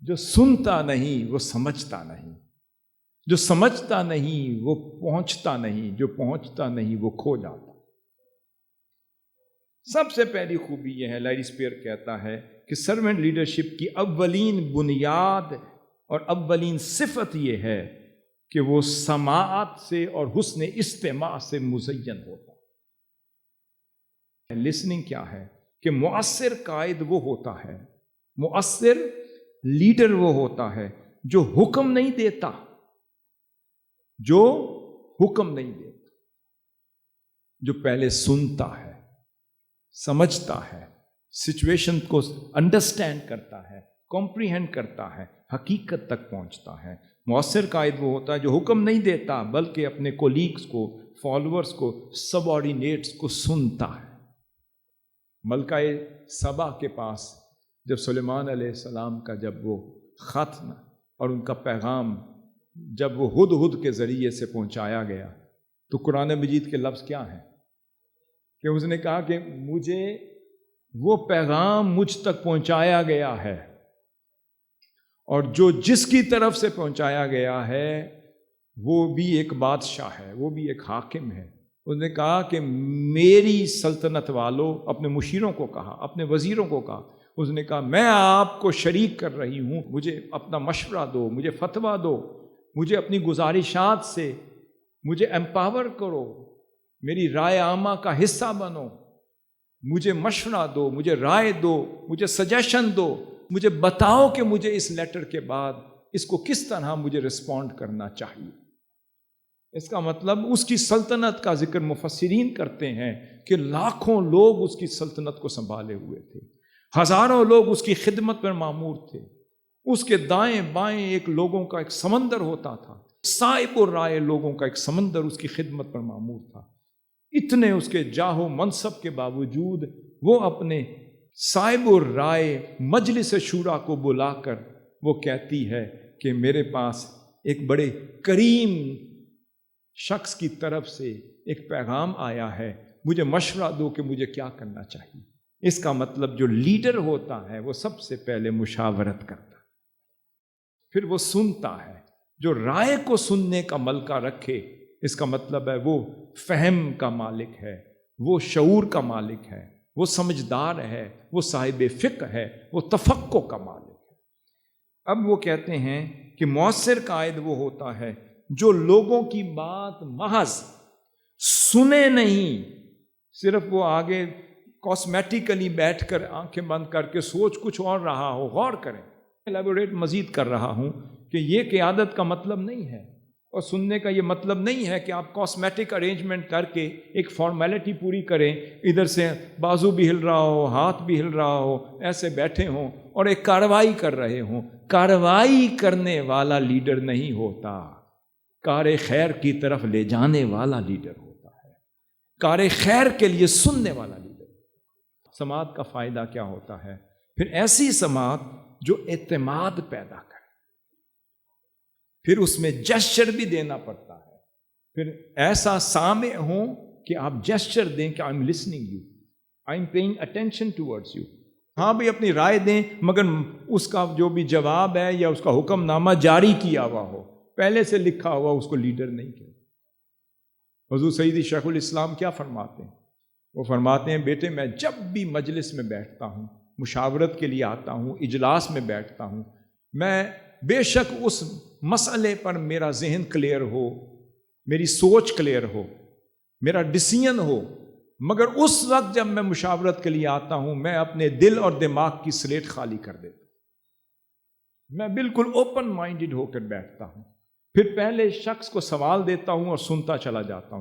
جو سنتا نہیں وہ سمجھتا نہیں، جو سمجھتا نہیں وہ پہنچتا نہیں، جو پہنچتا نہیں وہ کھو جاتا. سب سے پہلی خوبی یہ ہے، لیری اسپیئر کہتا ہے کہ سرونٹ لیڈرشپ کی اولین بنیاد اور اولین صفت یہ ہے کہ وہ سماعت سے اور حسن استماع سے مزین ہوتا ہے. لسننگ کیا ہے کہ مؤثر قائد وہ ہوتا ہے، مؤثر لیڈر وہ ہوتا ہے جو حکم نہیں دیتا، جو حکم نہیں دیتا، جو پہلے سنتا ہے، سمجھتا ہے، سچویشن کو انڈرسٹینڈ کرتا ہے، کمپریہینڈ کرتا ہے، حقیقت تک پہنچتا ہے۔ مؤثر قائد وہ ہوتا ہے جو حکم نہیں دیتا بلکہ اپنے کولیگز کو، فالوورز کو، سب آرڈینیٹس کو سنتا ہے۔ ملکہ سبا کے پاس جب سلیمان علیہ السلام کا جب وہ خط اور ان کا پیغام جب وہ ہدہد کے ذریعے سے پہنچایا گیا تو قرآن مجید کے لفظ کیا ہیں کہ اس نے کہا کہ مجھے وہ پیغام مجھ تک پہنچایا گیا ہے، اور جو جس کی طرف سے پہنچایا گیا ہے وہ بھی ایک بادشاہ ہے، وہ بھی ایک حاکم ہے۔ اس نے کہا کہ میری سلطنت والوں، اپنے مشیروں کو کہا، اپنے وزیروں کو کہا، اس نے کہا میں آپ کو شریک کر رہی ہوں، مجھے اپنا مشورہ دو، مجھے فتویٰ دو، مجھے اپنی گزارشات سے مجھے امپاور کرو، میری رائے عامہ کا حصہ بنو، مجھے مشورہ دو، مجھے رائے دو، مجھے سجیشن دو، مجھے بتاؤ کہ مجھے اس لیٹر کے بعد اس کو کس طرح مجھے رسپونڈ کرنا چاہیے۔ اس کا مطلب اس کی سلطنت کا ذکر مفسرین کرتے ہیں کہ لاکھوں لوگ اس کی سلطنت کو سنبھالے ہوئے تھے، ہزاروں لوگ اس کی خدمت پر مامور تھے، اس کے دائیں بائیں ایک لوگوں کا ایک سمندر ہوتا تھا، صائب الرائے لوگوں کا ایک سمندر اس کی خدمت پر مامور تھا۔ اتنے اس کے جاہ و منصب کے باوجود وہ اپنے صائب الرائے مجلس شورا کو بلا کر وہ کہتی ہے کہ میرے پاس ایک بڑے کریم شخص کی طرف سے ایک پیغام آیا ہے، مجھے مشورہ دو کہ مجھے کیا کرنا چاہیے۔ اس کا مطلب جو لیڈر ہوتا ہے وہ سب سے پہلے مشاورت کرتا ہے، پھر وہ سنتا ہے۔ جو رائے کو سننے کا ملکہ رکھے، اس کا مطلب ہے وہ فہم کا مالک ہے، وہ شعور کا مالک ہے، وہ سمجھدار ہے، وہ صاحب فقہ ہے، وہ تفقہ کا مالک ہے۔ اب وہ کہتے ہیں کہ مؤثر قائد وہ ہوتا ہے جو لوگوں کی بات محض سنے نہیں، صرف وہ آگے کاسمیٹیکلی بیٹھ کر آنکھیں بند کر کے سوچ کچھ اور رہا ہو۔ غور کریں، ایلیبوریٹ مزید کر رہا ہوں کہ یہ قیادت کا مطلب نہیں ہے، اور سننے کا یہ مطلب نہیں ہے کہ آپ کاسمیٹک ارینجمنٹ کر کے ایک فارمیلٹی پوری کریں، ادھر سے بازو بھی ہل رہا ہو، ہاتھ بھی ہل رہا ہو، ایسے بیٹھے ہوں اور ایک کارروائی کر رہے ہوں۔ کارروائی کرنے والا لیڈر نہیں ہوتا، کار خیر کی طرف لے جانے والا لیڈر ہوتا ہے، کار خیر کے لیے سننے والا لیڈر۔ سماعت کا فائدہ کیا ہوتا ہے؟ پھر ایسی سماعت جو اعتماد پیدا کرے، پھر اس میں جسچر بھی دینا پڑتا ہے، پھر ایسا سامع ہوں کہ آپ جسچر دیں کہ I am listening you, I am paying attention towards you. ہاں بھی اپنی رائے دیں، مگر اس کا جو بھی جواب ہے یا اس کا حکم نامہ جاری کیا ہوا ہو، پہلے سے لکھا ہوا، اس کو لیڈر نہیں کہتے۔ حضور سیدی شیخ الاسلام کیا فرماتے ہیں؟ وہ فرماتے ہیں بیٹے میں جب بھی مجلس میں بیٹھتا ہوں، مشاورت کے لیے آتا ہوں، اجلاس میں بیٹھتا ہوں، میں بے شک اس مسئلے پر میرا ذہن کلیئر ہو، میری سوچ کلیئر ہو، میرا ڈیسیژن ہو، مگر اس وقت جب میں مشاورت کے لیے آتا ہوں میں اپنے دل اور دماغ کی سلیٹ خالی کر دیتا ہوں، میں بالکل اوپن مائنڈڈ ہو کر بیٹھتا ہوں، پھر پہلے شخص کو سوال دیتا ہوں اور سنتا چلا جاتا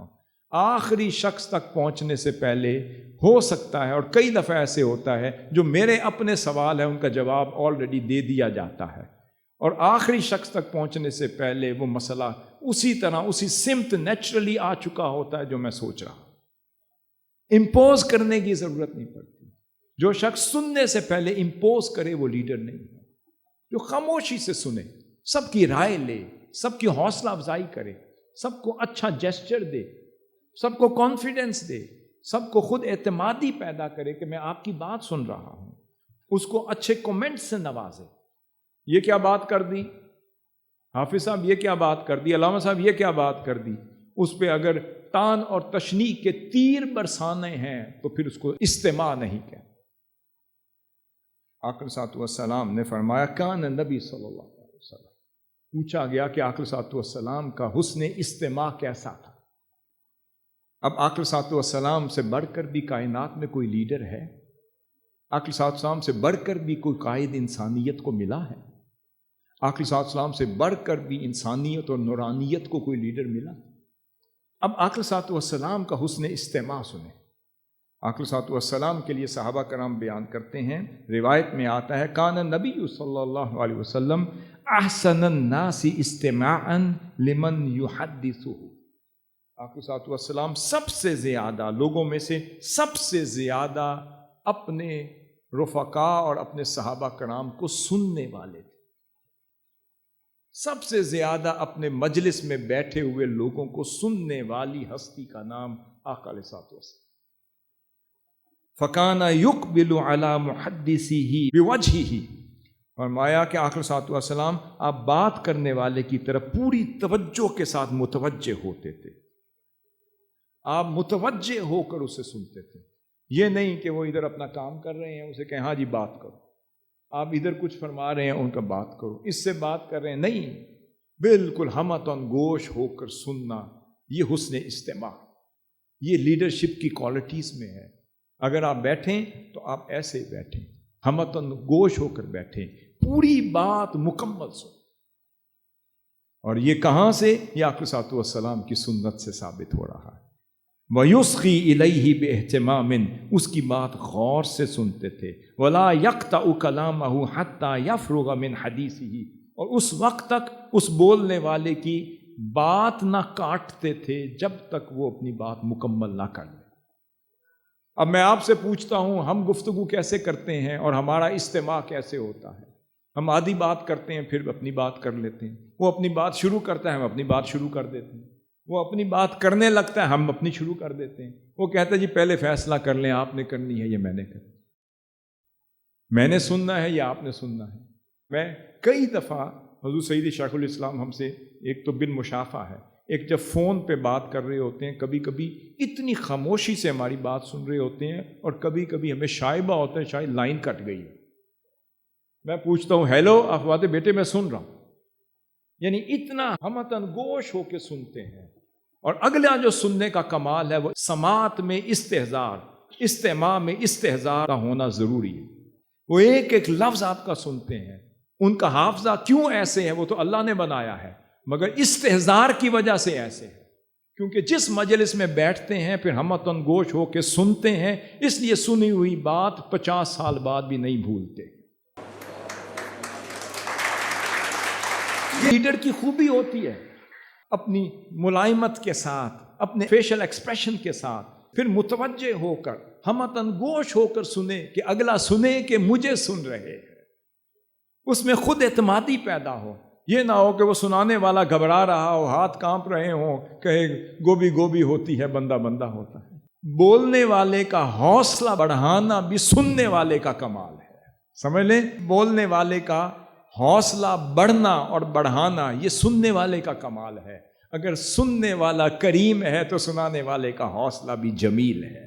ہوں، آخری شخص تک پہنچنے سے پہلے ہو سکتا ہے، اور کئی دفعہ ایسے ہوتا ہے جو میرے اپنے سوال ہیں ان کا جواب آلریڈی دے دیا جاتا ہے، اور آخری شخص تک پہنچنے سے پہلے وہ مسئلہ اسی طرح اسی سمت نیچرلی آ چکا ہوتا ہے جو میں سوچ رہا ہوں۔ امپوز کرنے کی ضرورت نہیں پڑتی۔ جو شخص سننے سے پہلے امپوز کرے وہ لیڈر نہیں ہے، جو خاموشی سے سنے، سب کی رائے لے، سب کی حوصلہ افزائی کرے، سب کو اچھا جیسچر دے، سب کو کانفیڈنس دے، سب کو خود اعتمادی پیدا کرے کہ میں آپ کی بات سن رہا ہوں، اس کو اچھے کومنٹ سے نوازے۔ یہ کیا بات کر دی حافظ صاحب، یہ کیا بات کر دی علامہ صاحب، یہ کیا بات کر دی، اس پہ اگر تان اور تشنیع کے تیر برسانے ہیں تو پھر اس کو استماع نہیں کہتے۔ آقا صلی اللہ علیہ وسلم نے فرمایا کان نبی صلی اللہ علیہ وسلم، پوچھا گیا کہ آقا صلی اللہ علیہ وسلم کا حسن استماع کیسا تھا۔ اب آقا صلی اللہ علیہ وسلم سے بڑھ کر بھی کائنات میں کوئی لیڈر ہے؟ آقا صلی اللہ علیہ وسلم سے بڑھ کر بھی کوئی قائد انسانیت کو ملا ہے؟ آقا صلی اللہ علیہ وسلم سے بڑھ کر بھی انسانیت اور نورانیت کو کوئی لیڈر ملا؟ اب آقا صلی اللہ علیہ وسلم کا حسن استماع سنیں۔ آقا صلی والسلام کے لیے صحابہ کرام بیان کرتے ہیں، روایت میں آتا ہے کان نبی صلی اللہ علیہ وسلم احسن الناس استماعا لمن یحدثہ، آقا صلی والسلام سب سے زیادہ لوگوں میں سے سب سے زیادہ اپنے رفقا اور اپنے صحابہ کرام کو سننے والے تھے، سب سے زیادہ اپنے مجلس میں بیٹھے ہوئے لوگوں کو سننے والی ہستی کا نام آقا علیہ الصلوۃ والسلام۔ فَكَانَ يُقْبِلُ عَلَى مُحَدِّثِهِ بِوَجْهِهِ، فرمایا کہ آقا صلی اللہ علیہ وسلم آپ بات کرنے والے کی طرف پوری توجہ کے ساتھ متوجہ ہوتے تھے، آپ متوجہ ہو کر اسے سنتے تھے، یہ نہیں کہ وہ ادھر اپنا کام کر رہے ہیں اسے کہیں ہاں جی بات کرو، آپ ادھر کچھ فرما رہے ہیں ان کا بات کرو، اس سے بات کر رہے ہیں، نہیں، بالکل ہمتن گوش ہو کر سننا، یہ حسن استماع، یہ لیڈرشپ کی کوالٹیز میں ہے۔ اگر آپ بیٹھیں تو آپ ایسے بیٹھیں، ہمتن گوش ہو کر بیٹھیں، پوری بات مکمل سن، اور یہ کہاں سے؟ یہ آقا صلی اللہ علیہ وسلم کی سنت سے ثابت ہو رہا ہے۔ وَيُصْغِي إِلَيْهِ بِاحْتِمَامٍ، اس کی بات غور سے سنتے تھے، وَلَا يَقْطَعُ كَلَامَهُ حَتَّى يَفْرُغَ مِنْ حَدِيثِهِ، اور اس وقت تک اس بولنے والے کی بات نہ کاٹتے تھے جب تک وہ اپنی بات مکمل نہ کر لے۔ اب میں آپ سے پوچھتا ہوں، ہم گفتگو کیسے کرتے ہیں اور ہمارا استماع کیسے ہوتا ہے؟ ہم آدھی بات کرتے ہیں پھر اپنی بات کر لیتے ہیں، وہ اپنی بات شروع کرتا ہے ہم اپنی بات شروع کر دیتے ہیں، وہ اپنی بات کرنے لگتا ہے ہم اپنی شروع کر دیتے ہیں، وہ کہتا ہے جی پہلے فیصلہ کر لیں، آپ نے کرنی ہے یا میں نے کرنی، میں نے سننا ہے یا آپ نے سننا ہے۔ میں کئی دفعہ حضور سید شیخ الاسلام ہم سے ایک تو بالمشافہ ہے، ایک جب فون پہ بات کر رہے ہوتے ہیں، کبھی کبھی اتنی خاموشی سے ہماری بات سن رہے ہوتے ہیں، اور کبھی کبھی ہمیں شائبہ ہوتا ہے شاید لائن کٹ گئی ہے، میں پوچھتا ہوں ہیلو، آپ باتیں بیٹے میں سن رہا ہوں، یعنی اتنا ہمتن گوش ہو کے سنتے ہیں۔ اور اگلا جو سننے کا کمال ہے وہ سماعت میں استحضار، استماع میں استحضار کا ہونا ضروری ہے، وہ ایک ایک لفظ آپ کا سنتے ہیں، ان کا حافظہ کیوں ایسے ہے وہ تو اللہ نے بنایا ہے، مگر استحضار کی وجہ سے ایسے ہے، کیونکہ جس مجلس میں بیٹھتے ہیں پھر ہمتن گوش ہو کے سنتے ہیں، اس لیے سنی ہوئی بات 50 سال بعد بھی نہیں بھولتے۔ یہ لیڈر کی خوبی ہوتی ہے، اپنی ملائمت کے ساتھ، اپنے فیشل ایکسپریشن کے ساتھ، پھر متوجہ ہو کر ہمتن گوش ہو کر سنے کہ اگلا سنے کہ مجھے سن رہے ہیں، اس میں خود اعتمادی پیدا ہو، یہ نہ ہو کہ وہ سنانے والا گھبرا رہا ہو، ہاتھ کانپ رہے ہوں، کہے گوبھی گوبھی ہوتی ہے بندہ بندہ ہوتا ہے۔ بولنے والے کا حوصلہ بڑھانا بھی سننے والے کا کمال ہے، سمجھ لیں، بولنے والے کا حوصلہ بڑھنا اور بڑھانا یہ سننے والے کا کمال ہے، اگر سننے والا کریم ہے تو سنانے والے کا حوصلہ بھی جمیل ہے۔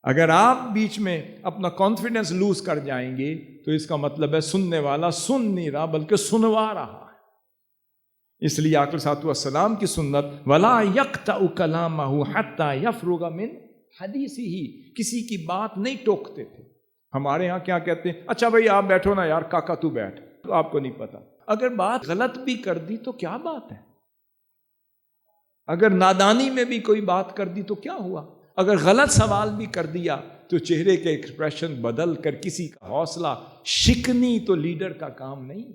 اگر آپ بیچ میں اپنا کانفیڈنس لوز کر جائیں گے تو اس کا مطلب ہے سننے والا سن نہیں رہا بلکہ سنوا رہا ہے۔ اس لیے آقا صلی اللہ علیہ وسلم کی سنت وَلَا يَقْطَعُ كَلَامَهُ حَتَّى يَفْرُغَ مِنْ حَدِيثِهِ، کسی کی بات نہیں ٹوکتے تھے۔ ہمارے ہاں کیا کہتے ہیں، اچھا بھائی آپ بیٹھو نا یار، کاکا تو بیٹھ، تو آپ کو نہیں پتا، اگر بات غلط بھی کر دی تو کیا بات ہے، اگر نادانی میں بھی کوئی بات کر دی تو کیا ہوا، اگر غلط سوال بھی کر دیا تو چہرے کے ایکسپریشن بدل کر کسی کا حوصلہ شکنی تو لیڈر کا کام نہیں،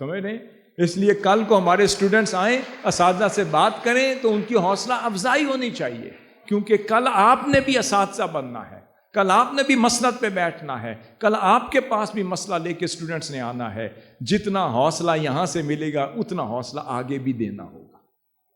سمجھ رہے ہیں؟ اس لیے کل کو ہمارے اسٹوڈنٹس آئیں، اساتذہ سے بات کریں تو ان کی حوصلہ افزائی ہونی چاہیے، کیونکہ کل آپ نے بھی اساتذہ بننا ہے، کل آپ نے بھی مسند پہ بیٹھنا ہے، کل آپ کے پاس بھی مسئلہ لے کے اسٹوڈنٹس نے آنا ہے، جتنا حوصلہ یہاں سے ملے گا اتنا حوصلہ آگے بھی دینا ہوگا۔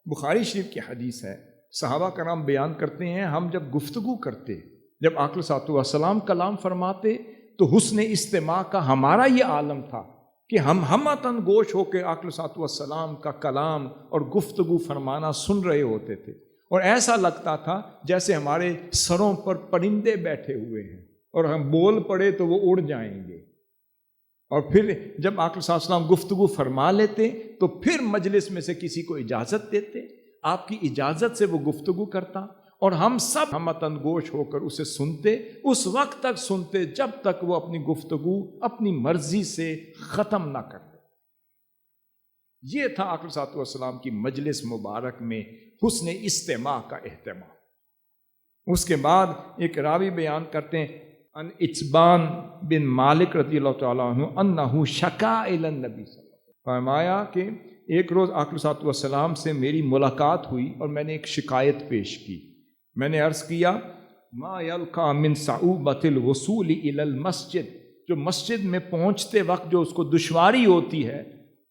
بخاری شریف کی حدیث ہے، صحابہ کرام بیان کرتے ہیں، ہم جب گفتگو کرتے، جب آقا صلی اللہ علیہ وسلم کلام فرماتے تو حسن استماع کا ہمارا یہ عالم تھا کہ ہم ہمتن گوش ہو کے آقا صلی اللہ علیہ وسلم کا کلام اور گفتگو فرمانا سن رہے ہوتے تھے، اور ایسا لگتا تھا جیسے ہمارے سروں پر پرندے بیٹھے ہوئے ہیں اور ہم بول پڑے تو وہ اڑ جائیں گے، اور پھر جب آقا صلی اللہ علیہ وسلم گفتگو فرما لیتے تو پھر مجلس میں سے کسی کو اجازت دیتے، آپ کی اجازت سے وہ گفتگو کرتا، اور ہم سب ہمتن گوش ہو کر اسے سنتے، اس وقت تک سنتے جب تک وہ اپنی گفتگو اپنی مرضی سے ختم نہ کر دے۔ یہ تھا آقا صلی اللہ علیہ وسلم کی مجلس مبارک میں حسن استماع کا اہتمام۔ اس کے بعد ایک راوی بیان کرتے ہیں ان اچبان بن مالک رضی اللہ تعالیٰ عنہ انہو شکا الی النبی صلی اللہ علیہ وسلم، فرمایا کہ ایک روز آقا صلی اللہ علیہ وسلم سے میری ملاقات ہوئی اور میں نے ایک شکایت پیش کی. میں نے عرض کیا ما یلقا من صعوبۃ الوصول الی المسجد، جو مسجد میں پہنچتے وقت جو اس کو دشواری ہوتی ہے.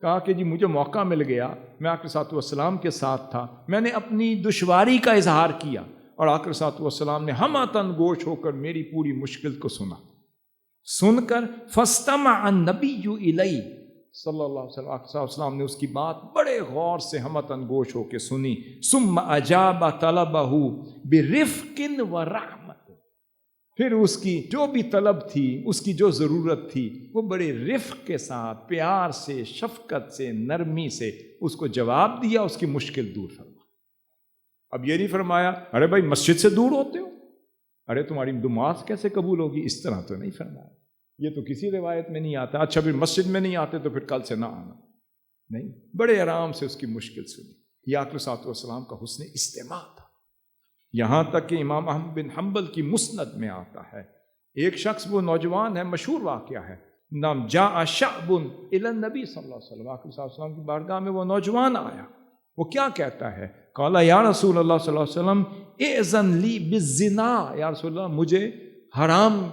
کہا کہ جی مجھے موقع مل گیا، میں آقا صلی اللہ علیہ وسلم کے ساتھ تھا، میں نے اپنی دشواری کا اظہار کیا اور آقا صلی اللہ علیہ وسلم نے ہمہ گوش ہو کر میری پوری مشکل کو سنا. سن کر فاستمع النبی الی صلی اللہ علیہ وسلم، آقا صلی اللہ علیہ وسلم نے اس کی بات بڑے غور سے ہمہ گوش ہو کے سنی. ثم اجاب طلبہ برفق ورحمت، پھر اس کی جو بھی طلب تھی، اس کی جو ضرورت تھی، وہ بڑے رفق کے ساتھ، پیار سے، شفقت سے، نرمی سے اس کو جواب دیا، اس کی مشکل دور فرمائی. اب یہ نہیں فرمایا ارے بھائی مسجد سے دور ہوتے ہو، ارے تمہاری نماز کیسے قبول ہوگی، اس طرح تو نہیں فرمایا. یہ تو کسی روایت میں نہیں آتا. اچھا پھر مسجد میں نہیں آتے تو پھر کل سے نہ آنا، نہیں، بڑے آرام سے اس کی مشکل سنی. یہ آقا صلی اللہ علیہ وسلم کا حسن استماع تھا. یہاں تک کہ امام احمد بن حنبل کی مسند میں آتا ہے، ایک شخص، وہ نوجوان ہے، مشہور واقعہ ہے، نام جاء شعب الی النبی صلی اللہ علیہ وسلم، آقا صلی اللہ علیہ وسلم کی بارگاہ میں وہ نوجوان آیا. وہ کیا کہتا ہے؟ قال یا رسول اللہ صلی اللہ علیہ وسلم اذن لی بالزنا، یا رسول اللہ مجھے حرام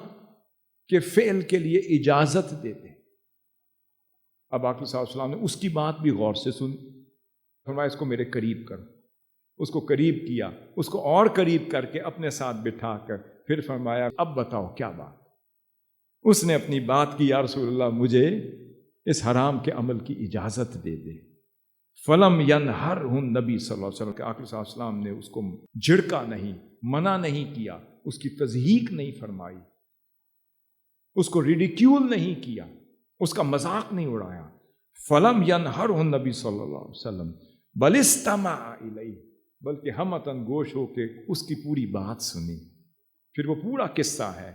کے فعل کے لیے اجازت دے دیں. اب آقا صلی اللہ علیہ وسلم نے اس کی بات بھی غور سے سنی، فرمایا اس کو میرے قریب کرو. اس کو قریب کیا، اس کو اور قریب کر کے اپنے ساتھ بٹھا کر پھر فرمایا اب بتاؤ کیا بات. اس نے اپنی بات کی، یا رسول اللہ مجھے اس حرام کے عمل کی اجازت دے دے. فلم ینہرہ النبی صلی اللہ علیہ وسلم، کہ آقا صلی اللہ علیہ وسلم نے اس کو جھڑکا نہیں، منع نہیں کیا، اس کی تضحیق نہیں فرمائی، اس کو ریڈیکیول نہیں کیا، اس کا مذاق نہیں اڑایا. فلم ینہرہ النبی صلی اللہ علیہ وسلم بل استمع الیہ، بلکہ ہمتن گوش ہو کے اس کی پوری بات سنی. پھر وہ پورا قصہ ہے،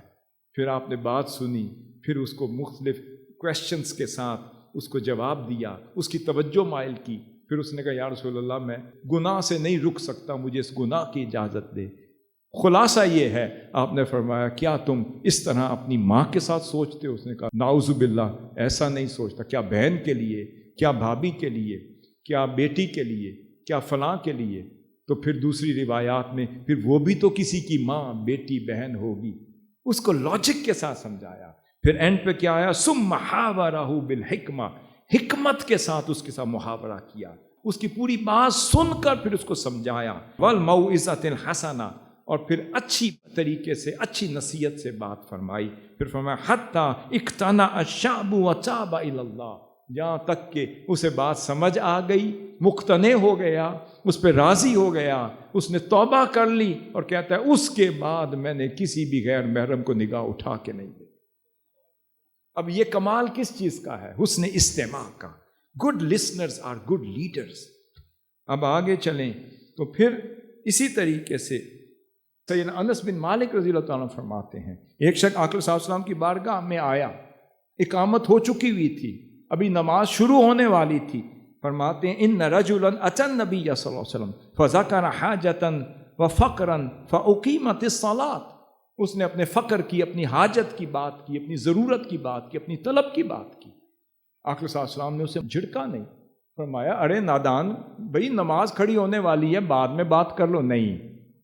پھر آپ نے بات سنی، پھر اس کو مختلف کویسچنز کے ساتھ اس کو جواب دیا، اس کی توجہ مائل کی. پھر اس نے کہا یا رسول اللہ میں گناہ سے نہیں رک سکتا، مجھے اس گناہ کی اجازت دے. خلاصہ یہ ہے، آپ نے فرمایا کیا تم اس طرح اپنی ماں کے ساتھ سوچتے ہو؟ اس نے کہا نعوذ باللہ، ایسا نہیں سوچتا. کیا بہن کے لیے، کیا بھابھی کے لیے، کیا بیٹی کے لیے، کیا فلاں کے لیے؟ تو پھر دوسری روایات میں پھر وہ بھی تو کسی کی ماں، بیٹی، بہن ہوگی. اس کو لاجک کے ساتھ سمجھایا. پھر اینڈ پہ کیا آیا؟ ثم حاورہ بالحکمہ، حکمت کے ساتھ اس کے ساتھ محاورہ کیا، اس کی پوری بات سن کر پھر اس کو سمجھایا. والموعظۃ الحسنہ، اور پھر اچھی طریقے سے، اچھی نصیحت سے بات فرمائی. پھر فرمایا حتی اقتنع الشعب وتاب الی اللہ، جہاں تک کہ اسے بات سمجھ آ گئی، مقتنع ہو گیا، اس پہ راضی ہو گیا، اس نے توبہ کر لی، اور کہتا ہے اس کے بعد میں نے کسی بھی غیر محرم کو نگاہ اٹھا کے نہیں دی. اب یہ کمال کس چیز کا ہے؟ حسن استماع کا. Good listeners are good leaders. اب آگے چلیں تو پھر اسی طریقے سے سیدنا انس بن مالک رضی اللہ تعالیٰ فرماتے ہیں، ایک شخص آقا صلی اللہ علیہ وسلم کی بارگاہ میں آیا، اقامت ہو چکی ہوئی تھی، ابھی نماز شروع ہونے والی تھی. فرماتے ہیں ان رجلا اتى النبی صلی اللہ علیہ وسلم فذکر حاجتا وفقرا فاقیمت الصلاۃ. اس نے اپنے فقر کی، اپنی حاجت کی بات کی، اپنی ضرورت کی بات کی، اپنی طلب کی بات کی. آقا صلی اللہ علیہ وسلم نے اسے جھڑکا نہیں، فرمایا ارے نادان، بھئی نماز کھڑی ہونے والی ہے، بعد میں بات کر لو. نہیں،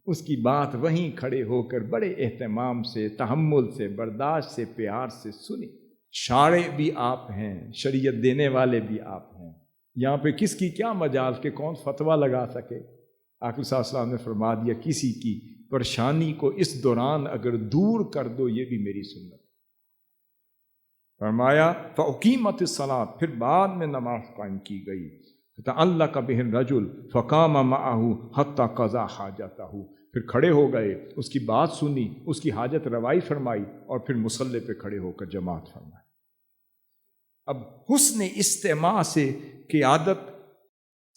اس کی بات وہیں کھڑے ہو کر بڑے اہتمام سے، تحمل سے، برداشت سے، پیار سے سنی. شارع بھی آپ ہیں، شریعت دینے والے بھی آپ ہیں. یہاں پہ کس کی کیا مجال کہ کون فتویٰ لگا سکے. آقا صلی اللہ علیہ وسلم نے فرما دیا کسی کی پریشانی کو اس دوران اگر دور کر دو، یہ بھی میری سنت. فرمایا فاقیمت الصلاۃ، پھر بعد میں نماز قائم کی گئی. تعلق به الرجل فقام معه حتى قضى حاجته، پھر کھڑے ہو گئے، اس کی بات سنی، اس کی حاجت روائی فرمائی، اور پھر مصلی پہ کھڑے ہو کر جماعت فرمائی. اب حسن استماع سے قیادت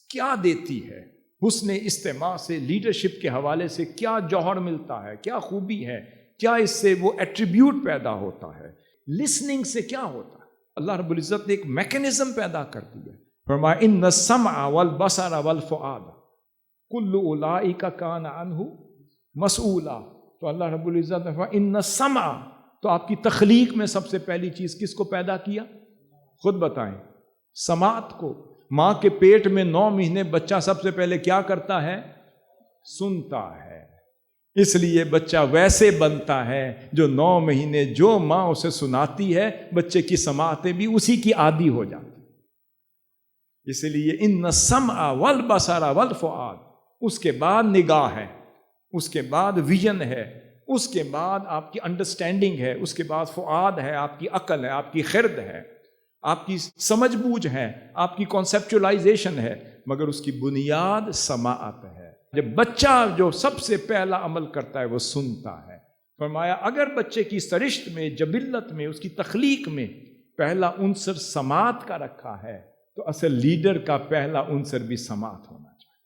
کیا دیتی ہے؟ حسن استماع سے لیڈرشپ کے حوالے سے کیا جوہر ملتا ہے، کیا خوبی ہے، کیا اس سے وہ ایٹریبیوٹ پیدا ہوتا ہے؟ لسننگ سے کیا ہوتا ہے؟ اللہ رب العزت نے ایک میکنزم پیدا کر دیا. فرمایا ان السمع والبصر والفؤاد کل اولئک کان عنہ مسئولا. تو اللہ رب العزت نے فرمایا ان السمع، تو آپ کی تخلیق میں سب سے پہلی چیز کس کو پیدا کیا؟ خود بتائیں، سماعت کو۔ ماں کے پیٹ میں 9 مہینے بچہ سب سے پہلے کیا کرتا ہے؟ سنتا ہے۔ اس لیے بچہ ویسے بنتا ہے جو 9 مہینے جو ماں اسے سناتی ہے بچے کی سماعتیں بھی اسی کی عادی ہو جاتی۔ اس لیے ان السمع والبصر والفؤاد، اس کے بعد نگاہ ہے، اس کے بعد ویژن ہے، اس کے بعد آپ کی انڈرسٹینڈنگ ہے، اس کے بعد فؤاد ہے، آپ کی عقل ہے، آپ کی خرد ہے، آپ کی سمجھ بوجھ ہے، آپ کی کانسیپچولائزیشن ہے، مگر اس کی بنیاد سماعت ہے۔ جب بچہ جو سب سے پہلا عمل کرتا ہے وہ سنتا ہے۔ فرمایا اگر بچے کی سرشت میں، جبلت میں، اس کی تخلیق میں پہلا عنصر سماعت کا رکھا ہے تو اصل لیڈر کا پہلا عنصر بھی سماعت ہونا چاہیے۔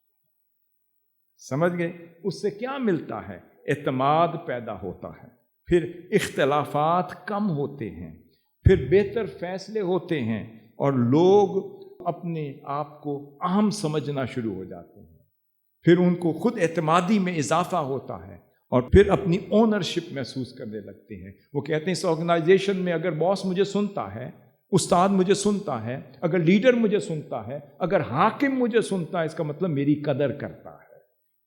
سمجھ گئے؟ اس سے کیا ملتا ہے؟ اعتماد پیدا ہوتا ہے، پھر اختلافات کم ہوتے ہیں، پھر بہتر فیصلے ہوتے ہیں، اور لوگ اپنے آپ کو اہم سمجھنا شروع ہو جاتے ہیں، پھر ان کو خود اعتمادی میں اضافہ ہوتا ہے، اور پھر اپنی اونرشپ محسوس کرنے لگتے ہیں۔ وہ کہتے ہیں اس آرگنائزیشن میں اگر باس مجھے سنتا ہے، استاد مجھے سنتا ہے، اگر لیڈر مجھے سنتا ہے، اگر حاکم مجھے سنتا ہے، اس کا مطلب میری قدر کرتا ہے،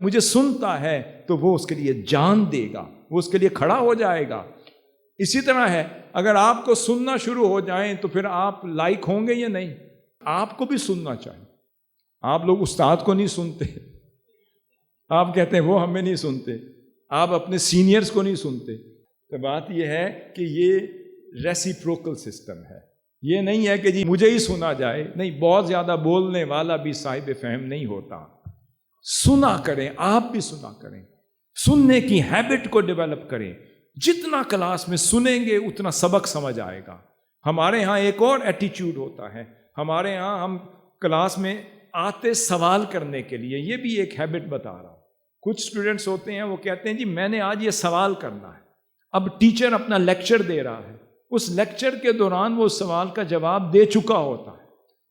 مجھے سنتا ہے تو وہ اس کے لیے جان دے گا، وہ اس کے لیے کھڑا ہو جائے گا۔ اسی طرح ہے، اگر آپ کو سننا شروع ہو جائیں تو پھر آپ لائک ہوں گے یا نہیں؟ آپ کو بھی سننا چاہیے۔ آپ لوگ استاد کو نہیں سنتے، آپ کہتے ہیں وہ ہمیں نہیں سنتے، آپ اپنے سینئرز کو نہیں سنتے۔ تو بات یہ ہے کہ یہ ریسیپروکل سسٹم ہے، یہ نہیں ہے کہ جی مجھے ہی سنا جائے، نہیں، بہت زیادہ بولنے والا بھی صاحب فہم نہیں ہوتا۔ سنا کریں، آپ بھی سنا کریں، سننے کی ہیبٹ کو ڈیولپ کریں۔ جتنا کلاس میں سنیں گے اتنا سبق سمجھ آئے گا۔ ہمارے ہاں ایک اور ایٹیٹیوڈ ہوتا ہے، ہمارے ہاں ہم کلاس میں آتے سوال کرنے کے لیے، یہ بھی ایک ہیبٹ بتا رہا ہوں۔ کچھ اسٹوڈنٹس ہوتے ہیں وہ کہتے ہیں جی میں نے آج یہ سوال کرنا ہے، اب ٹیچر اپنا لیکچر دے رہا ہے، اس لیکچر کے دوران وہ اس سوال کا جواب دے چکا ہوتا ہے،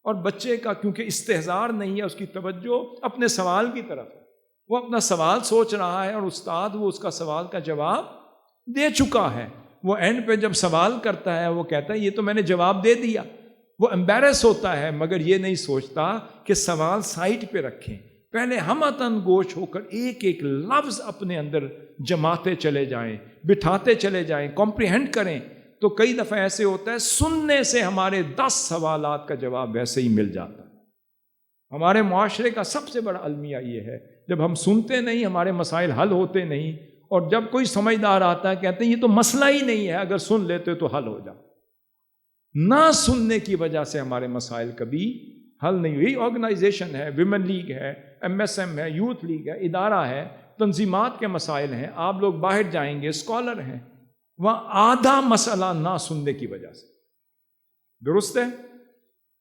اور بچے کا کیونکہ استحضار نہیں ہے، اس کی توجہ اپنے سوال کی طرف ہے، وہ اپنا سوال سوچ رہا ہے، اور استاد وہ اس کا سوال کا جواب دے چکا ہے۔ وہ اینڈ پہ جب سوال کرتا ہے وہ کہتا ہے یہ تو میں نے جواب دے دیا، وہ امبیرس ہوتا ہے، مگر یہ نہیں سوچتا کہ سوال سائٹ پہ رکھیں، پہلے ہمتن گوش ہو کر ایک ایک لفظ اپنے اندر جماتے چلے جائیں، بٹھاتے چلے جائیں، کمپریہنڈ کریں۔ تو کئی دفعہ ایسے ہوتا ہے سننے سے ہمارے 10 سوالات کا جواب ویسے ہی مل جاتا ہے۔ ہمارے معاشرے کا سب سے بڑا المیہ یہ ہے، جب ہم سنتے نہیں ہمارے مسائل حل ہوتے نہیں، اور جب کوئی سمجھدار آتا ہے کہتے ہیں یہ تو مسئلہ ہی نہیں ہے، اگر سن لیتے تو حل ہو جاتا۔ نہ سننے کی وجہ سے ہمارے مسائل کبھی حل نہیں ہوئی۔ آرگنائزیشن ہے، ویمن لیگ ہے، MSM ہے، یوتھ لیگ ہے، ادارہ ہے، تنظیمات کے مسائل ہیں، آپ لوگ باہر جائیں گے، اسکالر ہیں، وہاں آدھا مسئلہ نہ سننے کی وجہ سے، درست ہے؟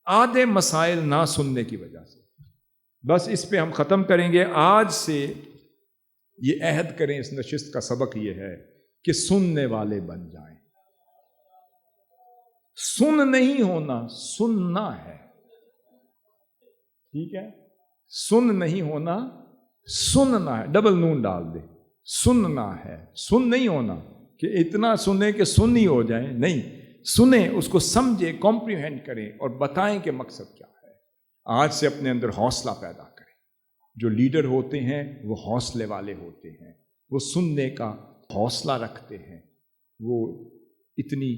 آدھے مسائل نہ سننے کی وجہ سے۔ بس اس پہ ہم ختم کریں گے۔ آج سے یہ عہد کریں، اس نشست کا سبق یہ ہے کہ سننے والے بن جائیں۔ سن نہیں ہونا، سننا ہے، ٹھیک ہے؟ سن نہیں ہونا، سننا ہے، ڈبل نون ڈال دے، سننا ہے، سن نہیں ہونا کہ اتنا سنیں کہ سن ہی ہو جائیں، نہیں، سنیں، اس کو سمجھیں، کمپریہنڈ کریں، اور بتائیں کہ مقصد کیا ہے۔ آج سے اپنے اندر حوصلہ پیدا کریں۔ جو لیڈر ہوتے ہیں وہ حوصلے والے ہوتے ہیں، وہ سننے کا حوصلہ رکھتے ہیں، وہ اتنی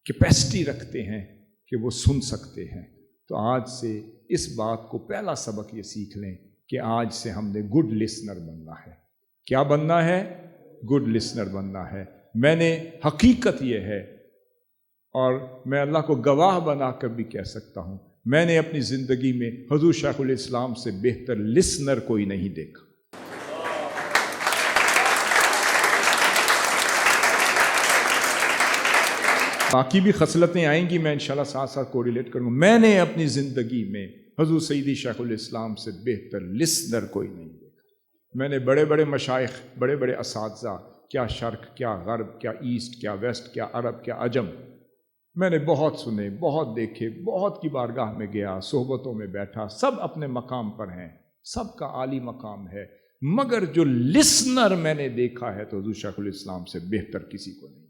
کیپیسٹی رکھتے ہیں کہ وہ سن سکتے ہیں۔ تو آج سے اس بات کو پہلا سبق یہ سیکھ لیں کہ آج سے ہم نے گڈ لسنر بننا ہے۔ کیا بننا ہے؟ گڈ لسنر بننا ہے۔ میں نے حقیقت یہ ہے، اور میں اللہ کو گواہ بنا کر بھی کہہ سکتا ہوں، میں نے اپنی زندگی میں حضور شیخ الاسلام سے بہتر لسنر کوئی نہیں دیکھا۔ باقی بھی خصلتیں آئیں گی، میں انشاءاللہ ساتھ ساتھ کوریلیٹ کروں گا۔ میں نے اپنی زندگی میں حضور سیدی شیخ الاسلام سے بہتر لسنر کوئی نہیں دیکھا۔ میں نے بڑے بڑے مشائخ، بڑے بڑے اساتذہ، کیا شرق، کیا غرب، کیا ایسٹ، کیا ویسٹ، کیا عرب، کیا عجم، میں نے بہت سنے، بہت دیکھے، بہت کی بارگاہ میں گیا، صحبتوں میں بیٹھا، سب اپنے مقام پر ہیں، سب کا عالی مقام ہے، مگر جو لسنر میں نے دیکھا ہے تو حضور شیخ الاسلام سے بہتر کسی کو نہیں.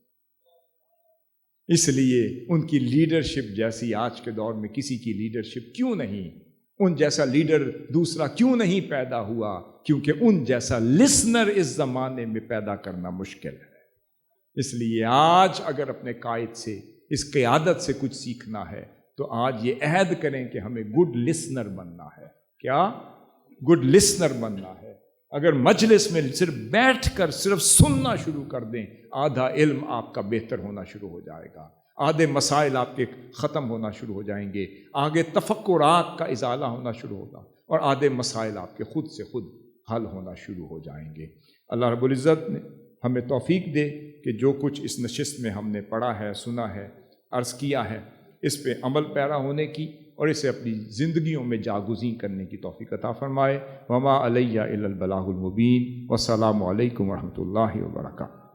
اس لیے ان کی لیڈرشپ جیسی آج کے دور میں کسی کی لیڈرشپ کیوں نہیں، ان جیسا لیڈر دوسرا کیوں نہیں پیدا ہوا؟ کیونکہ ان جیسا لسنر اس زمانے میں پیدا کرنا مشکل ہے. اس لیے آج اگر اپنے قائد سے، اس قیادت سے کچھ سیکھنا ہے تو آج یہ عہد کریں کہ ہمیں گڈ لسنر بننا ہے. کیا؟ گڈ لسنر بننا ہے. اگر مجلس میں صرف بیٹھ کر صرف سننا شروع کر دیں، آدھا علم آپ کا بہتر ہونا شروع ہو جائے گا، آدھے مسائل آپ کے ختم ہونا شروع ہو جائیں گے، آگے تفکرات کا ازالہ ہونا شروع ہوگا، اور آدھے مسائل آپ کے خود سے خود حل ہونا شروع ہو جائیں گے. اللہ رب العزت نے ہمیں توفیق دے کہ جو کچھ اس نشست میں ہم نے پڑھا ہے، سنا ہے، عرض کیا ہے، اس پہ عمل پیرا ہونے کی اور اسے اپنی زندگیوں میں جاگزین کرنے کی توفیق عطا فرمائے. وما علیہ الا البلاغ المبین. والسلام علیکم ورحمۃ اللہ وبرکاتہ.